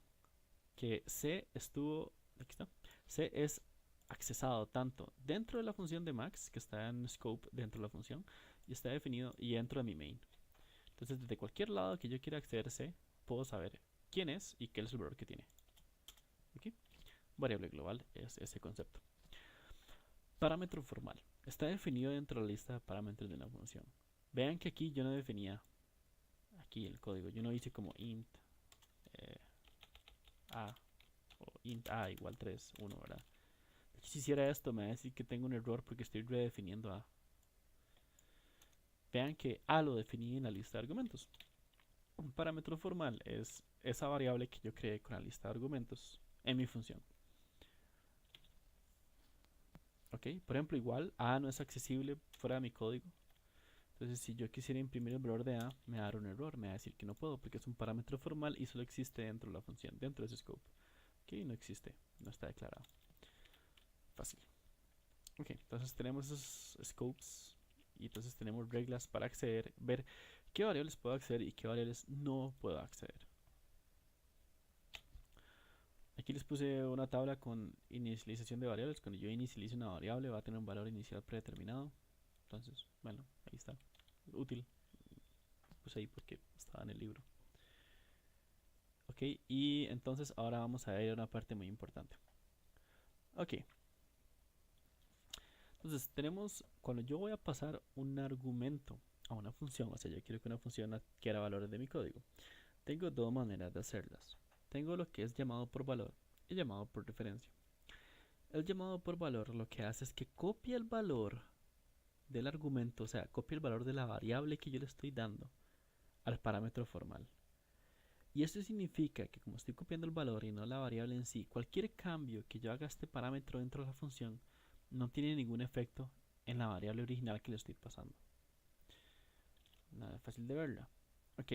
que C estuvo, aquí está, C es accesado tanto dentro de la función de max, que está en scope dentro de la función, y está definido y dentro de mi main. Entonces desde cualquier lado que yo quiera acceder a C, puedo saber quién es y qué es el valor que tiene. ¿Okay? Variable global es ese concepto. Parámetro formal. Está definido dentro de la lista de parámetros de una función. Vean que aquí yo no definía aquí el código. Yo no hice como int a o int a igual 3, 1, ¿verdad? Si hiciera esto me va a decir que tengo un error porque estoy redefiniendo a. Vean que a lo definí en la lista de argumentos. Un parámetro formal es esa variable que yo creé con la lista de argumentos en mi función. Ok, por ejemplo, igual a no es accesible fuera de mi código. Entonces, si yo quisiera imprimir el valor de a, me va a dar un error, me va a decir que no puedo porque es un parámetro formal y solo existe dentro de la función, dentro de ese scope. Ok, no existe, no está declarado. Fácil. Ok, entonces tenemos esos scopes y entonces tenemos reglas para acceder, ver qué variables puedo acceder y qué variables no puedo acceder. Aquí les puse una tabla con inicialización de variables. Cuando yo inicialice una variable va a tener un valor inicial predeterminado. Entonces, bueno, ahí está. Útil. Puse ahí porque estaba en el libro. Ok, y entonces ahora vamos a ir a una parte muy importante. Ok, entonces tenemos, cuando yo voy a pasar un argumento a una función, o sea, yo quiero que una función adquiera valores de mi código, tengo dos maneras de hacerlas. Tengo lo que es llamado por valor y llamado por referencia. El llamado por valor lo que hace es que copia el valor del argumento, o sea, copia el valor de la variable que yo le estoy dando al parámetro formal. Y esto significa que como estoy copiando el valor y no la variable en sí, cualquier cambio que yo haga a este parámetro dentro de la función no tiene ningún efecto en la variable original que le estoy pasando. Nada fácil de verla. Ok,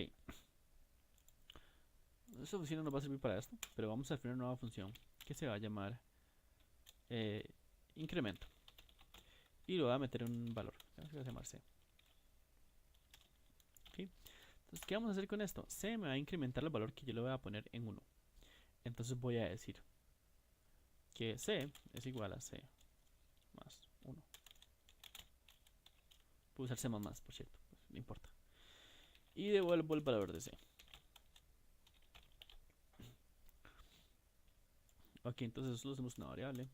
esta función no nos va a servir para esto, pero vamos a definir una nueva función que se va a llamar eh, incremento. Y lo voy a meter en un valor, que va a llamar C. ¿Okay? Entonces, ¿qué vamos a hacer con esto? C me va a incrementar el valor que yo le voy a poner en 1. Entonces voy a decir que C es igual a C más 1. Puedo usar C más, por cierto, pues, no importa. Y devuelvo el valor de C. Ok, entonces solo hacemos una variable.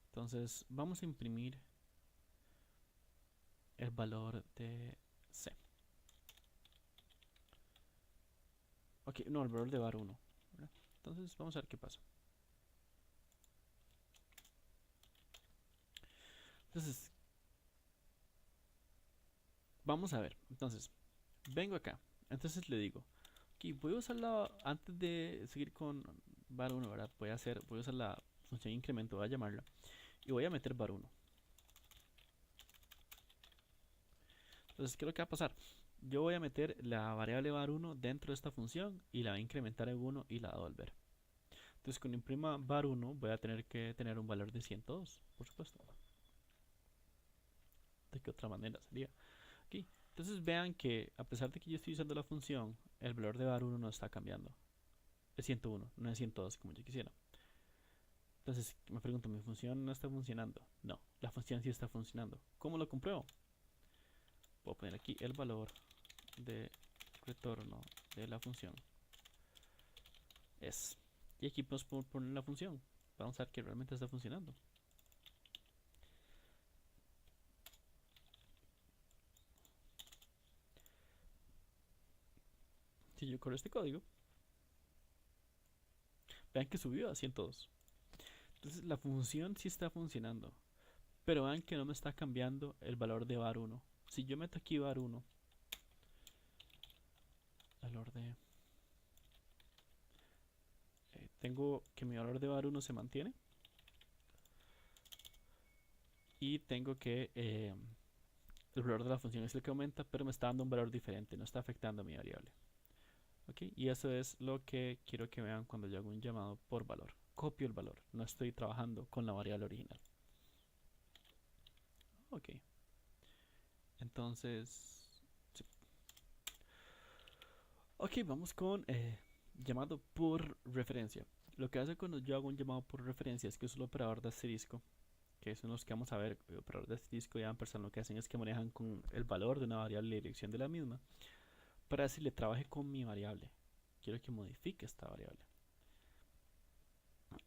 Entonces vamos a imprimir el valor de C. Ok, no, el valor de var1. Entonces vamos a ver qué pasa. Entonces, vamos a ver. Entonces, vengo acá. Entonces le digo, ok, voy a usarla antes de seguir con var1, ¿verdad? Voy a usar la función incremento, voy a llamarla. Y voy a meter var1. Entonces, ¿qué es lo que va a pasar? Yo voy a meter la variable var1 dentro de esta función y la voy a incrementar en 1 y la voy a devolver. Entonces, cuando imprima var1 voy a tener que tener un valor de 102, por supuesto. ¿De qué otra manera sería? Aquí. Entonces vean que a pesar de que yo estoy usando la función, el valor de var1 no está cambiando. Es 101, no es 102 como yo quisiera. Entonces me pregunto, ¿mi función no está funcionando? No, la función sí está funcionando. ¿Cómo lo compruebo? Puedo poner aquí el valor de retorno de la función. Es. Y aquí podemos poner la función. Vamos a ver que realmente está funcionando. Si yo corro este código, vean que subió a 102. Entonces la función sí está funcionando. Pero vean que no me está cambiando el valor de var1. Si yo meto aquí var1, valor de... tengo que mi valor de var1 se mantiene. Y tengo que el valor de la función es el que aumenta, pero me está dando un valor diferente, no está afectando a mi variable. ¿Ok? Y eso es lo que quiero que vean cuando yo hago un llamado por valor. Copio el valor, no estoy trabajando con la variable original. Ok. Entonces... sí. Ok, vamos con llamado por referencia. Lo que hace cuando yo hago un llamado por referencia es que uso el operador de asterisco, que son los que vamos a ver. El operador de asterisco y ampersand lo que hacen es que manejan con el valor de una variable y la dirección de la misma para decirle trabaje con mi variable. Quiero que modifique esta variable.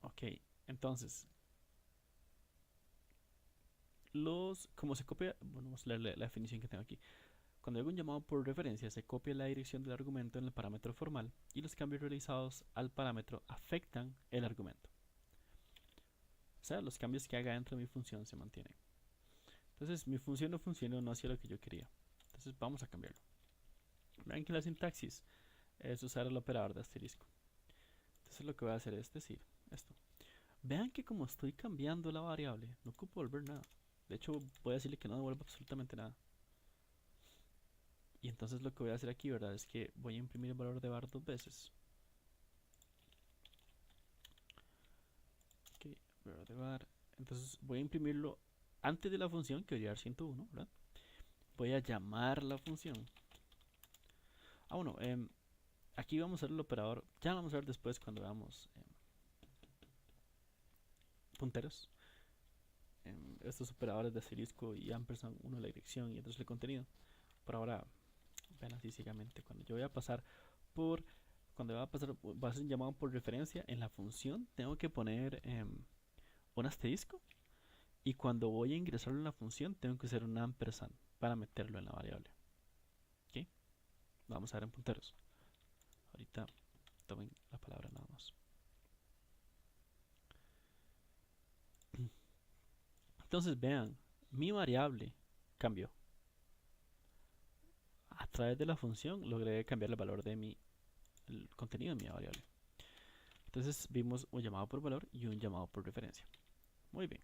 Ok, entonces, como se copia, bueno, vamos a leer la definición que tengo aquí. Cuando hago un llamado por referencia, se copia la dirección del argumento en el parámetro formal y los cambios realizados al parámetro afectan el argumento. O sea, los cambios que haga dentro de mi función se mantienen. Entonces, mi función no funcionó, no hacía lo que yo quería. Entonces, vamos a cambiarlo. Vean que la sintaxis es usar el operador de asterisco. Entonces, lo que voy a hacer es decir esto. Vean que como estoy cambiando la variable, no ocupo volver nada. De hecho, voy a decirle que no devuelva absolutamente nada. Y entonces lo que voy a hacer aquí, ¿verdad? Es que voy a imprimir el valor de var dos veces. Ok, valor de var. Entonces voy a imprimirlo antes de la función, que debería dar 101, ¿verdad? Voy a llamar la función. Ah, bueno, aquí vamos a ver el operador. Ya vamos a ver después cuando veamos punteros. Estos operadores de asterisco y ampersand, uno la dirección y otro es el contenido. Por ahora, vean así ciegamente. Cuando yo voy a pasar por cuando va a hacer un llamado por referencia en la función, tengo que poner un asterisco. Y cuando voy a ingresarlo en la función, tengo que usar un ampersand para meterlo en la variable. ¿Ok? Vamos a ver en punteros. Ahorita tomen la palabra nada más. Entonces vean, mi variable cambió. A través de la función logré cambiar el valor de el contenido de mi variable. Entonces vimos un llamado por valor y un llamado por referencia. Muy bien.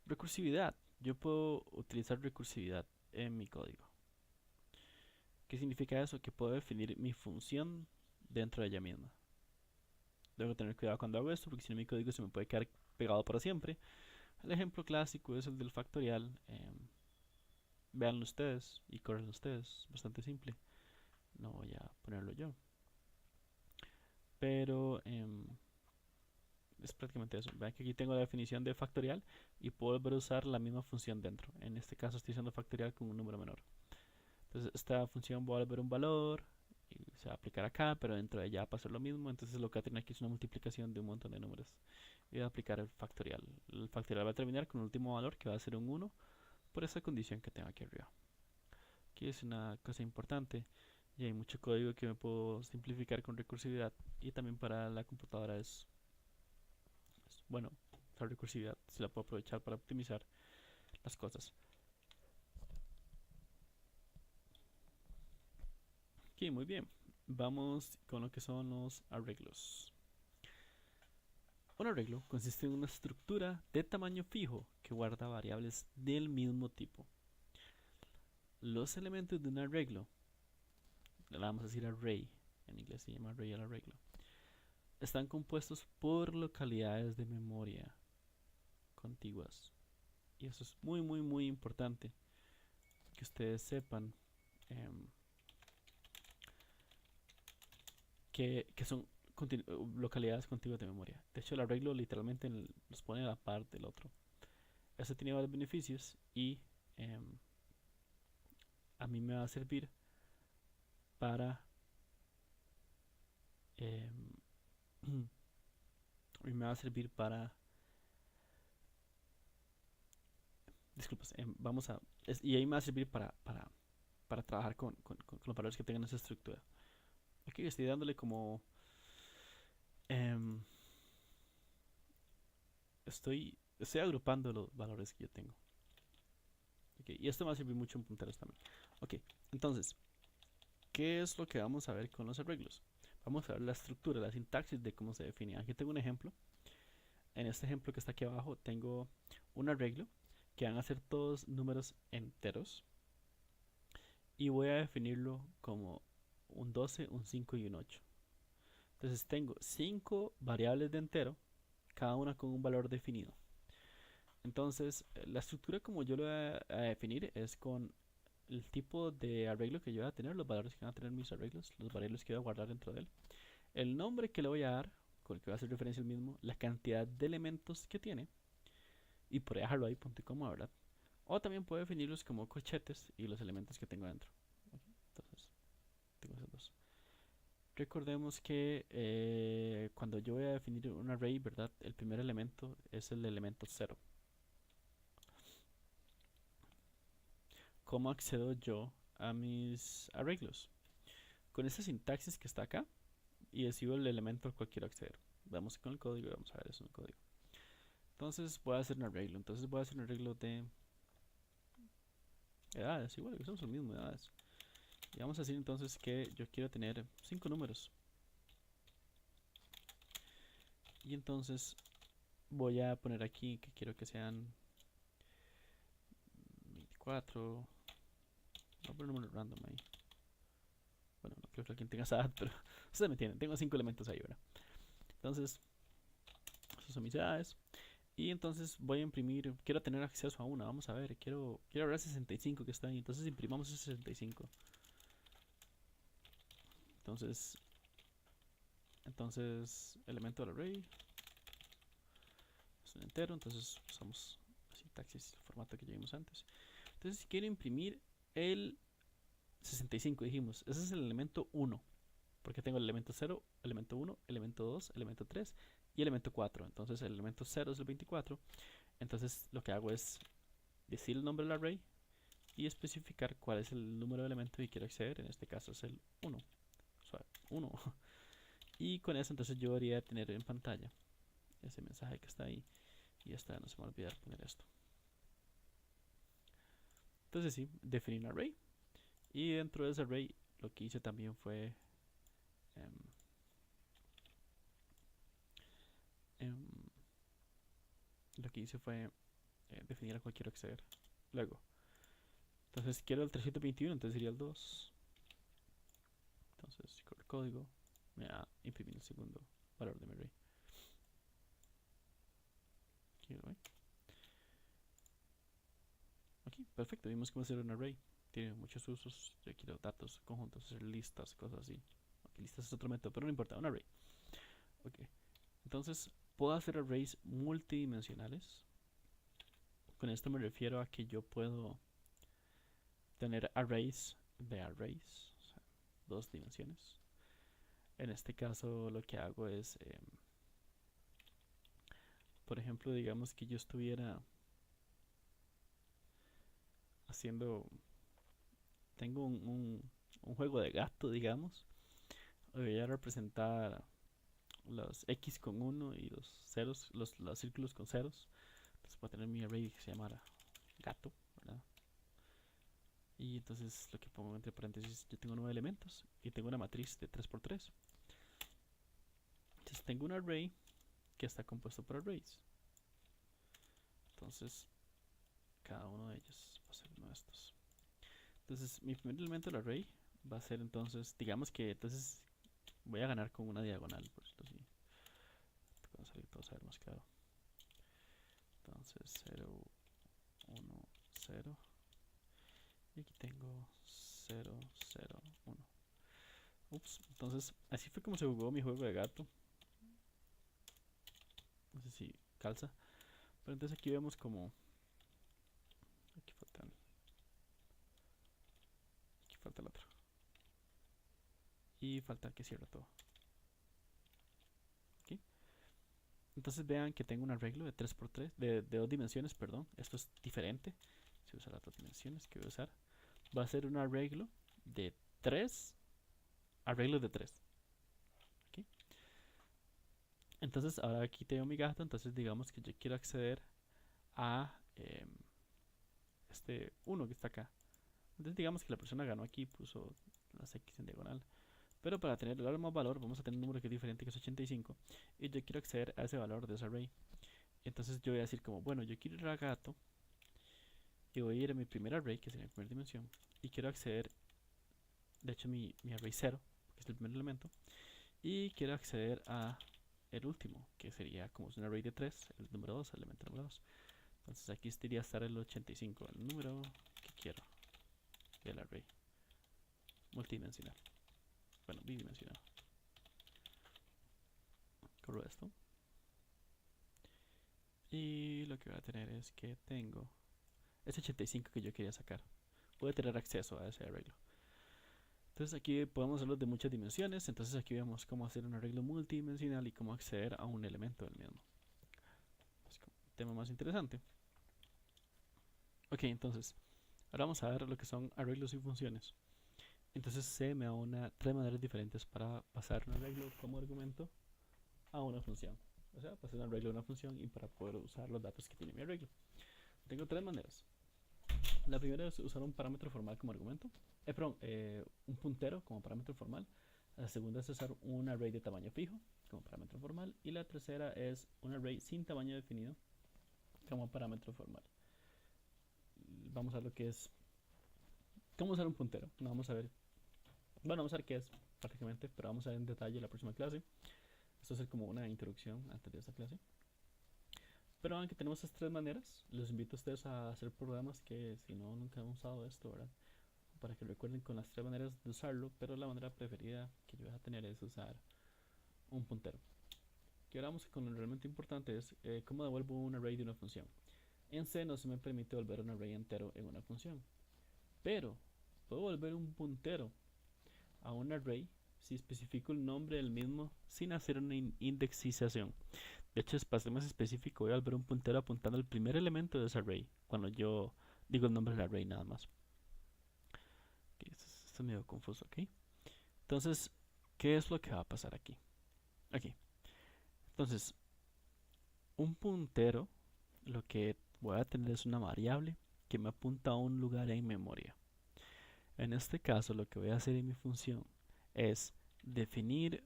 Recursividad. Yo puedo utilizar recursividad en mi código. ¿Qué significa eso? Que puedo definir mi función dentro de ella misma. Debo tener cuidado cuando hago esto porque si no mi código se me puede quedar pegado para siempre. El ejemplo clásico es el del factorial. Véanlo ustedes y correnlo ustedes. Bastante simple. No voy a ponerlo yo. Pero es prácticamente eso. Vean que aquí tengo la definición de factorial y puedo volver a usar la misma función dentro. En este caso estoy usando factorial con un número menor. Entonces esta función va a volver un valor y se va a aplicar acá, pero dentro de ella va a pasar lo mismo. Entonces lo que va a tener aquí es una multiplicación de un montón de números. Y voy a aplicar el factorial. El factorial va a terminar con un último valor que va a ser un 1 por esa condición que tengo aquí arriba. Aquí es una cosa importante y hay mucho código que me puedo simplificar con recursividad y también para la computadora es bueno, la recursividad se la puedo aprovechar para optimizar las cosas. Ok, muy bien. Vamos con lo que son los arreglos. Un arreglo consiste en una estructura de tamaño fijo que guarda variables del mismo tipo. Los elementos de un arreglo, le vamos a decir array, en inglés se llama array al arreglo, están compuestos por localidades de memoria contiguas. Y eso es muy importante que ustedes sepan que son localidades contiguas de memoria. De hecho, el arreglo literalmente los pone a la par del otro. Eso tiene varios beneficios y a mí me va a servir para a mí me va a servir para disculpas, vamos a y ahí me va a servir para trabajar con los valores que tengan esa estructura. Aquí estoy dándole como em, estoy agrupando los valores que yo tengo. Okay, y esto me va a servir mucho en punteros también. Ok, entonces, ¿qué es lo que vamos a ver con los arreglos? Vamos a ver la estructura, la sintaxis de cómo se define. Aquí tengo un ejemplo. En este ejemplo que está aquí abajo tengo un arreglo que van a ser todos números enteros y voy a definirlo como un 12, un 5 y un 8. Entonces tengo 5 variables de entero, cada una con un valor definido. Entonces la estructura como yo lo voy a definir es con el tipo de arreglo que yo voy a tener, los valores que van a tener mis arreglos, los variables que voy a guardar dentro de él, el nombre que le voy a dar, con el que va a hacer referencia al mismo, la cantidad de elementos que tiene, y por dejarlo ahí punto y coma, ¿verdad? O también puedo definirlos como corchetes y los elementos que tengo dentro. Entonces, tengo esos dos. Recordemos que cuando yo voy a definir un array, ¿verdad? El primer elemento es el elemento 0. ¿Cómo accedo yo a mis arreglos? Con esta sintaxis que está acá y decido el elemento al cual quiero acceder. Vamos con el código y vamos a ver eso en el código. Entonces voy a hacer un arreglo. Entonces voy a hacer un arreglo de edades. Igual que somos el mismo edades. Y vamos a decir entonces que yo quiero tener 5 números. Y entonces voy a poner aquí que quiero que sean 24. Voy a poner un número random ahí. Bueno, no creo que alguien tenga esa edad, pero ustedes me entienden. Tengo 5 elementos ahí, ¿verdad? Entonces, esas son mis edades. Y entonces voy a imprimir, quiero tener acceso a una, vamos a ver, quiero ver el 65 que está ahí, entonces imprimamos ese 65. Entonces elemento del array es un entero, entonces usamos la sintaxis, el formato que ya vimos antes. Entonces si quiero imprimir el 65 dijimos, ese es el elemento 1. porque tengo el elemento 0, elemento 1, elemento 2, elemento 3 y elemento 4. Entonces el elemento 0 es el 24. Entonces lo que hago es decir el nombre del array y especificar cuál es el número de elementos que quiero acceder. En este caso es el 1. O sea, 1. Y con eso entonces yo debería tener en pantalla ese mensaje que está ahí. Y esta no se me va a olvidar poner esto. Entonces sí, definí un array. Y dentro de ese array lo que hice también fue em, em, definir a cuál quiero acceder. Luego, entonces si quiero el 321, entonces sería el 2. Entonces, si corro el código, me va a imprimir el segundo valor de mi array. Aquí lo ven. Aquí, perfecto, vimos cómo hacer un array. Tiene muchos usos. Yo quiero datos, conjuntos, hacer listas, cosas así. Okay, listas es otro método, pero no importa, un array. Ok, entonces puedo hacer arrays multidimensionales. Con esto me refiero a que yo puedo tener arrays de arrays, o sea, 2 dimensiones. En este caso lo que hago es, por ejemplo, digamos que yo estuviera haciendo, tengo un juego de gato, digamos. Voy a representar los X con 1 y los ceros, los círculos con ceros. Entonces voy a tener mi array que se llama gato, ¿verdad? Y entonces lo que pongo entre paréntesis, yo tengo 9 elementos y tengo una matriz de 3×3. Entonces tengo un array que está compuesto por arrays. Entonces cada uno de ellos va a ser uno de estos. Entonces mi primer elemento del array va a ser entonces, digamos que entonces voy a ganar con una diagonal, por esto así. Van a salir todos a ver más claro. Entonces 0, 1, 0. Y aquí tengo 0, 0, 1. Ups, entonces así fue como se jugó mi juego de gato. No sé si calza. Pero entonces aquí vemos como... Aquí falta el otro. Y falta el que cierra todo. ¿Okay? Entonces vean que tengo un arreglo de 3×3, de 2 dimensiones, perdón. Esto es diferente. Si usa las 2 dimensiones que voy a usar, va a ser un arreglo de 3 arreglos de 3. ¿Okay? Entonces ahora aquí tengo mi gato. Entonces digamos que yo quiero acceder a este 1 que está acá. Entonces digamos que la persona ganó aquí, puso las X en diagonal. Pero para tener el más valor vamos a tener un número que es diferente, que es 85. Y yo quiero acceder a ese valor de ese array. Entonces yo voy a decir como, bueno, yo quiero ir a gato. Y voy a ir a mi primer array, que sería mi primera dimensión. Y quiero acceder, de hecho mi array 0, que es el primer elemento. Y quiero acceder a el último, que sería como es un array de 3, el número 2, el elemento número 2. Entonces aquí debería estar el 85, el número que quiero del array multidimensional. Bueno, bidimensional. Corro esto. Y lo que voy a tener es que tengo ese 85 que yo quería sacar. Puedo tener acceso a ese arreglo. Entonces aquí podemos hacerlo de muchas dimensiones. Entonces aquí vemos cómo hacer un arreglo multidimensional y cómo acceder a un elemento del mismo. Es como un tema más interesante. Ok, entonces ahora vamos a ver lo que son arreglos y funciones. Entonces se me da 3 maneras diferentes para pasar un arreglo como argumento a una función. O sea, pasar un arreglo a una función y para poder usar los datos que tiene mi arreglo. Tengo 3 maneras. La primera es usar un parámetro formal como argumento. Perdón, un puntero como parámetro formal. La segunda es usar un array de tamaño fijo como parámetro formal. Y la tercera es un array sin tamaño definido como parámetro formal. Vamos a ver lo que es. ¿Cómo usar un puntero? No vamos a ver. Bueno, vamos a ver qué es prácticamente, pero vamos a ver en detalle en la próxima clase. Esto es como una introducción antes de esta clase. Pero aunque tenemos estas 3 maneras, los invito a ustedes a hacer programas que si no nunca han usado esto, ¿verdad? Para que recuerden con las 3 maneras de usarlo, pero la manera preferida que yo voy a tener es usar un puntero. Y ahora vamos con lo realmente importante, es cómo devuelvo un array de una función. En C no se me permite volver un array entero en una función, pero puedo volver un puntero a un array si especifico el nombre del mismo sin hacer una indexización. De hecho, para ser más específico, voy a volver un puntero apuntando al primer elemento de ese array, cuando yo digo el nombre del array nada más. Okay, esto es medio confuso, ¿ok? Entonces, ¿qué es lo que va a pasar aquí? Aquí. Entonces, un puntero, lo que voy a tener es una variable que me apunta a un lugar en memoria. En este caso, lo que voy a hacer en mi función es definir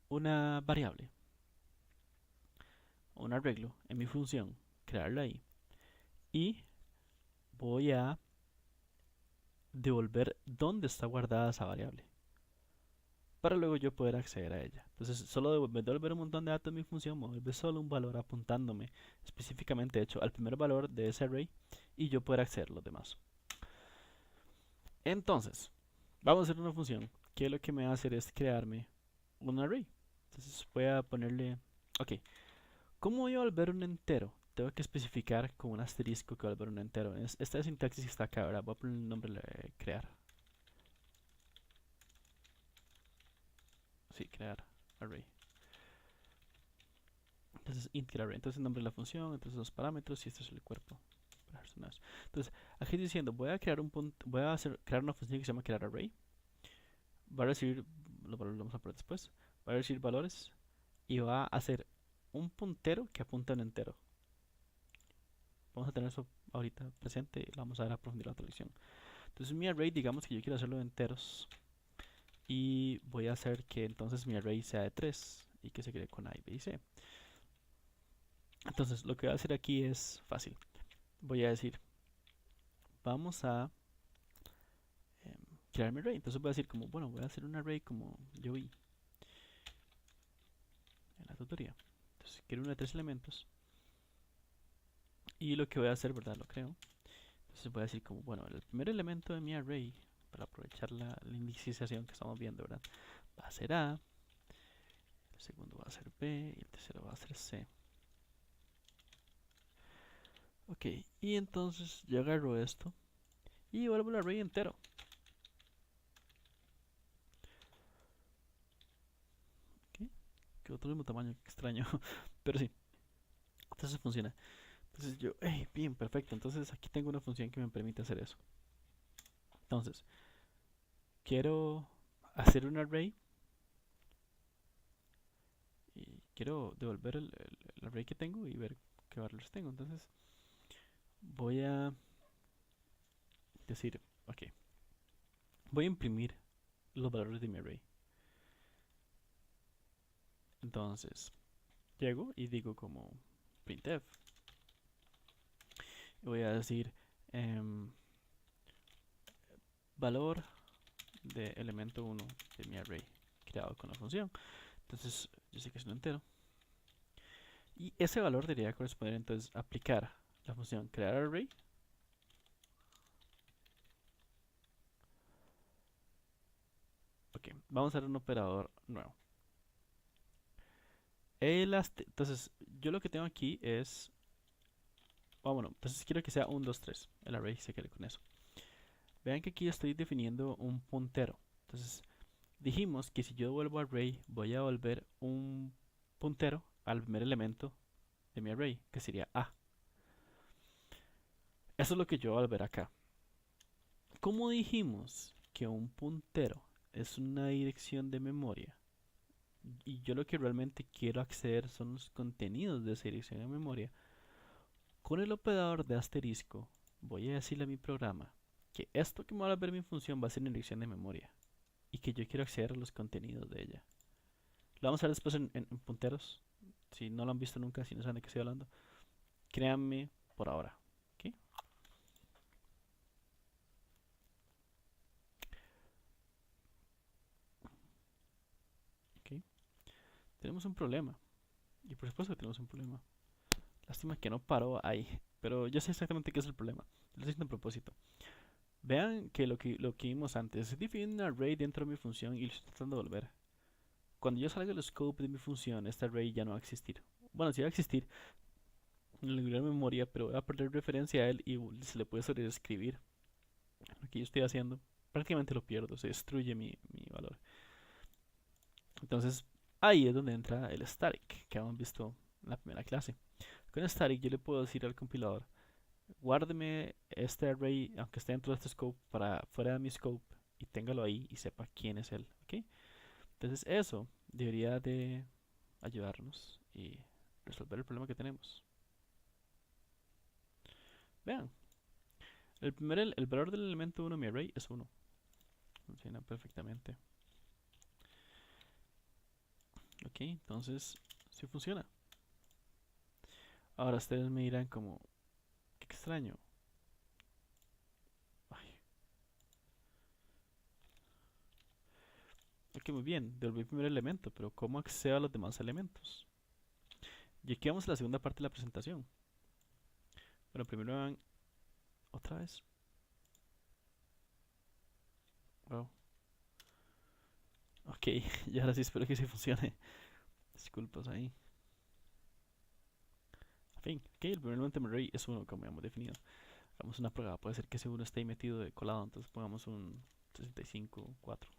una variable, un arreglo en mi función, crearla ahí, y voy a devolver dónde está guardada esa variable para luego yo poder acceder a ella. Entonces, solo de devolver un montón de datos en mi función, me devuelve solo un valor apuntándome específicamente, de hecho, al primer valor de ese array y yo poder acceder a los demás. Entonces, vamos a hacer una función que lo que me va a hacer es crearme un array. Entonces, voy a ponerle, ok, ¿cómo voy a volver un entero? Tengo que especificar con un asterisco que volver un entero. Esta sintaxis está acá, ¿verdad? Voy a poner el nombre de crear. Sí, crear array. Entonces, int array. Entonces, el nombre de la función, entonces los parámetros y este es el cuerpo. Entonces, aquí diciendo, voy a crear crear una función que se llama crear array. Va a recibir, los valores lo vamos a poner después. Va a recibir valores y va a hacer un puntero que apunta a un entero. Vamos a tener eso ahorita presente y lo vamos a ver a profundidad en la otra lección. Entonces mi array, digamos que yo quiero hacerlo de enteros. Y voy a hacer que entonces mi array sea de 3 y que se cree con A, B y C. Entonces lo que voy a hacer aquí es fácil. Voy a decir, vamos a crear mi array. Entonces voy a decir como, bueno, voy a hacer un array como yo vi en la tutoría. Entonces quiero uno de 3 elementos. Y lo que voy a hacer, ¿verdad? Lo creo. Entonces voy a decir como, bueno, el primer elemento de mi array, para aprovechar la indicización que estamos viendo, ¿verdad? Va a ser A, el segundo va a ser B y el tercero va a ser C. Ok, y entonces yo agarro esto y vuelvo al array entero. Ok, que otro mismo tamaño, qué extraño, pero sí, entonces funciona. Entonces yo, hey, bien, perfecto, entonces aquí tengo una función que me permite hacer eso. Entonces, quiero hacer un array y quiero devolver el array que tengo y ver qué valores tengo. Entonces voy a decir, ok, voy a imprimir los valores de mi array. Entonces llego y digo como printf. Y voy a decir valor de elemento 1 de mi array creado con la función. Entonces yo sé que es un entero. Y ese valor debería corresponder entonces a aplicar la función crear array. Ok, vamos a hacer un operador nuevo. Entonces, yo lo que tengo aquí es... bueno, entonces quiero que sea 1, 2, 3. El array se quede con eso. Vean que aquí estoy definiendo un puntero. Entonces, dijimos que si yo devuelvo array, voy a devolver un puntero al primer elemento de mi array, que sería A. Eso es lo que yo voy a volver acá. Como dijimos que un puntero es una dirección de memoria, y yo lo que realmente quiero acceder son los contenidos de esa dirección de memoria, con el operador de asterisco voy a decirle a mi programa que esto que me va a ver mi función va a ser una dirección de memoria y que yo quiero acceder a los contenidos de ella. Lo vamos a ver después en punteros. Si no lo han visto nunca, si no saben de qué estoy hablando, créanme por ahora. ¿Okay? ¿Okay? Tenemos un problema. Y por supuesto que tenemos un problema. Lástima que no paró ahí. Pero yo sé exactamente qué es el problema. Lo estoy haciendo a propósito. Vean que lo que vimos antes. Define un array dentro de mi función y lo estoy tratando de volver. Cuando yo salga del scope de mi función, este array ya no va a existir. Bueno, sí va a existir en la memoria, pero voy a perder referencia a él y se le puede sobreescribir. Lo que yo estoy haciendo, prácticamente lo pierdo, se destruye mi valor. Entonces, ahí es donde entra el static que hemos visto en la primera clase. Con static yo le puedo decir al compilador, guárdeme este array, aunque esté dentro de este scope, para fuera de mi scope, y téngalo ahí y sepa quién es él. ¿Ok? Entonces eso debería de ayudarnos y resolver el problema que tenemos. Vean, el valor del elemento 1 en mi array es 1. Funciona perfectamente. Ok, entonces sí funciona. Ahora ustedes me dirán como, qué extraño. Ay, ok, muy bien, devolví el primer elemento, pero ¿cómo accedo a los demás elementos? Y aquí vamos a la segunda parte de la presentación. Bueno, primero vean otra vez. Wow. Ok, y ahora sí espero que sí funcione. Disculpas ahí. En fin, ok, el primer elemento de mi array es 1, como hemos definido. Hagamos una prueba, puede ser que ese 1 esté ahí metido de colado, entonces pongamos un 65, 4.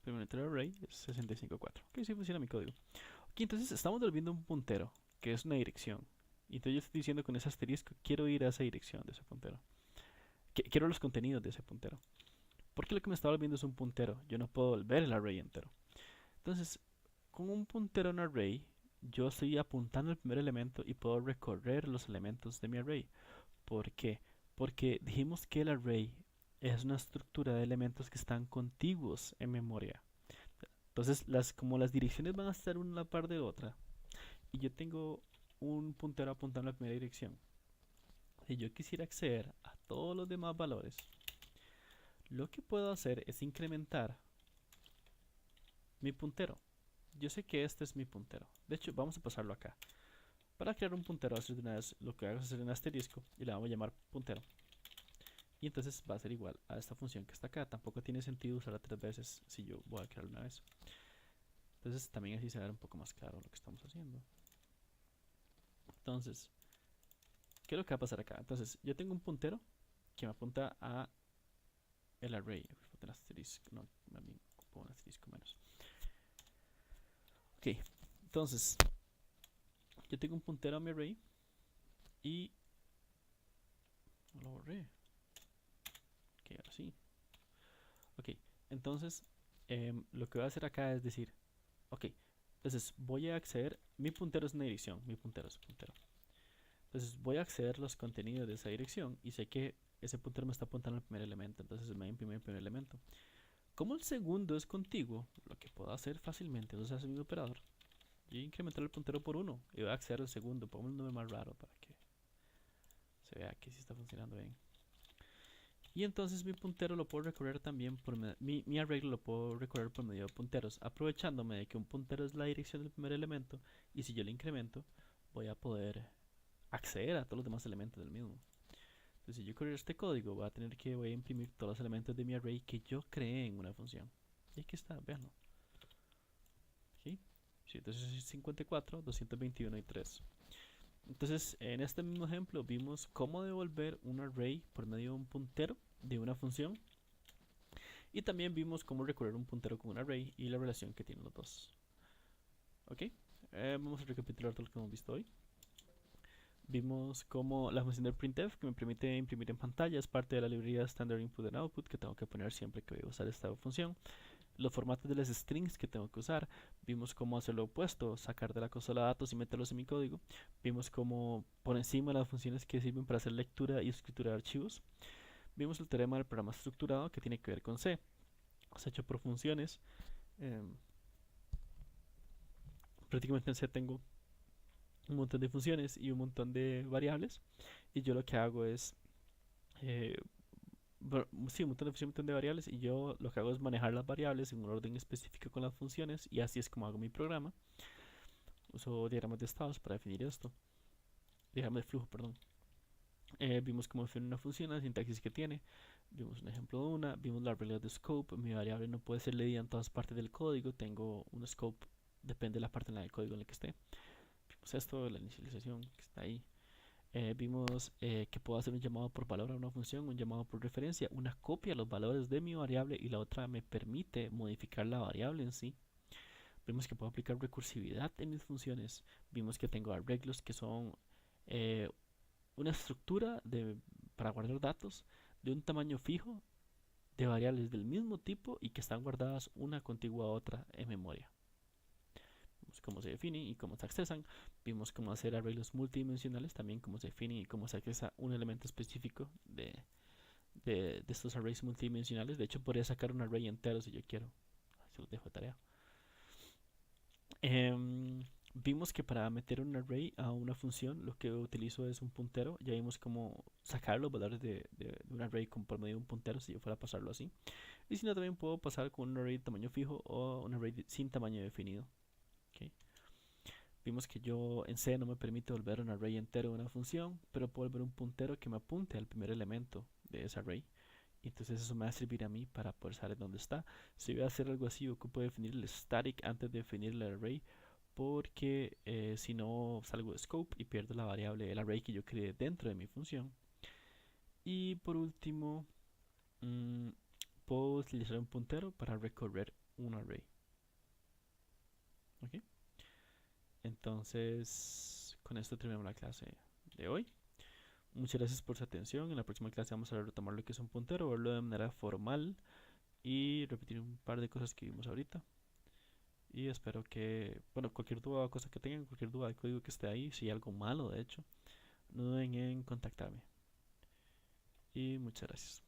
Primer elemento del array es 65, 4. Ok, sí funciona mi código. Ok, entonces estamos devolviendo un puntero, que es una dirección. Y entonces yo estoy diciendo con ese asterisco, quiero ir a esa dirección de ese puntero. Quiero los contenidos de ese puntero. Porque lo que me está volviendo es un puntero. Yo no puedo volver el array entero. Entonces, con un puntero en array, yo estoy apuntando el primer elemento y puedo recorrer los elementos de mi array. ¿Por qué? Porque dijimos que el array es una estructura de elementos que están contiguos en memoria. Entonces, como las direcciones van a estar una a la par de otra, y yo tengo un puntero apuntando en la primera dirección, si yo quisiera acceder a todos los demás valores, lo que puedo hacer es incrementar mi puntero. Yo sé que este es mi puntero. De hecho, vamos a pasarlo acá. Para crear un puntero, de una vez, lo que hago es hacer un asterisco y le vamos a llamar puntero. Y entonces va a ser igual a esta función que está acá. Tampoco tiene sentido usarla 3 veces si yo voy a crearla una vez. Entonces también así se va un poco más claro lo que estamos haciendo. Entonces, ¿qué es lo que va a pasar acá? Entonces, yo tengo un puntero que me apunta a el array. El asterisco, no, también pongo un asterisco menos. Ok, entonces, yo tengo un puntero a mi array y no lo borré. Ok, ahora sí. Ok, entonces lo que voy a hacer acá es decir, ok, entonces voy a acceder, mi puntero es una dirección, mi puntero es un puntero. Entonces voy a acceder a los contenidos de esa dirección y sé que ese puntero me está apuntando al primer elemento, entonces me va a imprimir el primer elemento. Como el segundo es contiguo, lo que puedo hacer fácilmente es usar mi operador y incrementar el puntero por 1 y voy a acceder al segundo, pongo un nombre más raro para que se vea que sí está funcionando bien. Y entonces mi puntero lo puedo recorrer también por mi arreglo lo puedo recorrer por medio de punteros, aprovechándome de que un puntero es la dirección del primer elemento y si yo le incremento voy a poder acceder a todos los demás elementos del mismo. Entonces si yo corro este código voy a imprimir todos los elementos de mi array que yo creé en una función. Y aquí está, véanlo. ¿Sí? 154, 221 y 3. Entonces, en este mismo ejemplo vimos cómo devolver un array por medio de un puntero de una función. Y también vimos cómo recorrer un puntero con un array y la relación que tienen los dos. Ok, vamos a recapitular todo lo que hemos visto hoy. Vimos cómo la función del printf, que me permite imprimir en pantalla, es parte de la librería Standard Input and Output que tengo que poner siempre que voy a usar esta función. Los formatos de las strings que tengo que usar. Vimos cómo hacer lo opuesto, sacar de la consola datos y meterlos en mi código. Vimos cómo por encima las funciones que sirven para hacer lectura y escritura de archivos. Vimos el teorema del programa estructurado que tiene que ver con C. Es hecho por funciones. Eh, prácticamente en C tengo un montón de funciones y un montón de variables. Y yo lo que hago es eh, sí, un montón de funciones, un montón de variables y yo lo que hago es manejar las variables en un orden específico con las funciones y así es como hago mi programa. Uso diagramas de estados para definir esto. Diagramas de flujo, perdón. Vimos cómo define una función, la sintaxis que tiene. Vimos un ejemplo de una. Vimos las reglas de scope. Mi variable no puede ser leída en todas partes del código. Tengo un scope, depende de la parte en la del código en la que esté. Vimos esto, la inicialización que está ahí. Vimos que puedo hacer un llamado por valor a una función, un llamado por referencia, una copia de los valores de mi variable y la otra me permite modificar la variable en sí. Vimos que puedo aplicar recursividad en mis funciones. Vimos que tengo arreglos que son eh, una estructura para guardar datos de un tamaño fijo de variables del mismo tipo y que están guardadas una contigua a otra en memoria. Vimos cómo se definen y cómo se accesan. Vimos cómo hacer arreglos multidimensionales, también cómo se definen y cómo se accesa un elemento específico de estos arrays multidimensionales. De hecho, podría sacar un array entero si yo quiero. Se los dejo de tarea. Vimos que para meter un array a una función lo que utilizo es un puntero. Ya vimos cómo sacar los valores de un array por medio de un puntero si yo fuera a pasarlo así. Y si no, también puedo pasar con un array de tamaño fijo o un array sin tamaño definido. ¿Okay? Vimos que yo en C no me permite volver un array entero de una función, pero puedo volver un puntero que me apunte al primer elemento de ese array. Y entonces eso me va a servir a mí para poder saber dónde está. Si voy a hacer algo así, ocupo definir el static antes de definir el array, porque si no salgo de scope y pierdo la variable, el array que yo creé dentro de mi función. Y por último, mmm, puedo utilizar un puntero para recorrer un array. ¿Okay? Entonces, con esto terminamos la clase de hoy. Muchas gracias por su atención. En la próxima clase vamos a retomar lo que es un puntero, verlo de manera formal y repetir un par de cosas que vimos ahorita. Y espero que, bueno, cualquier duda o cosa que tengan, cualquier duda de código que esté ahí, si hay algo malo de hecho, no duden en contactarme. Y muchas gracias.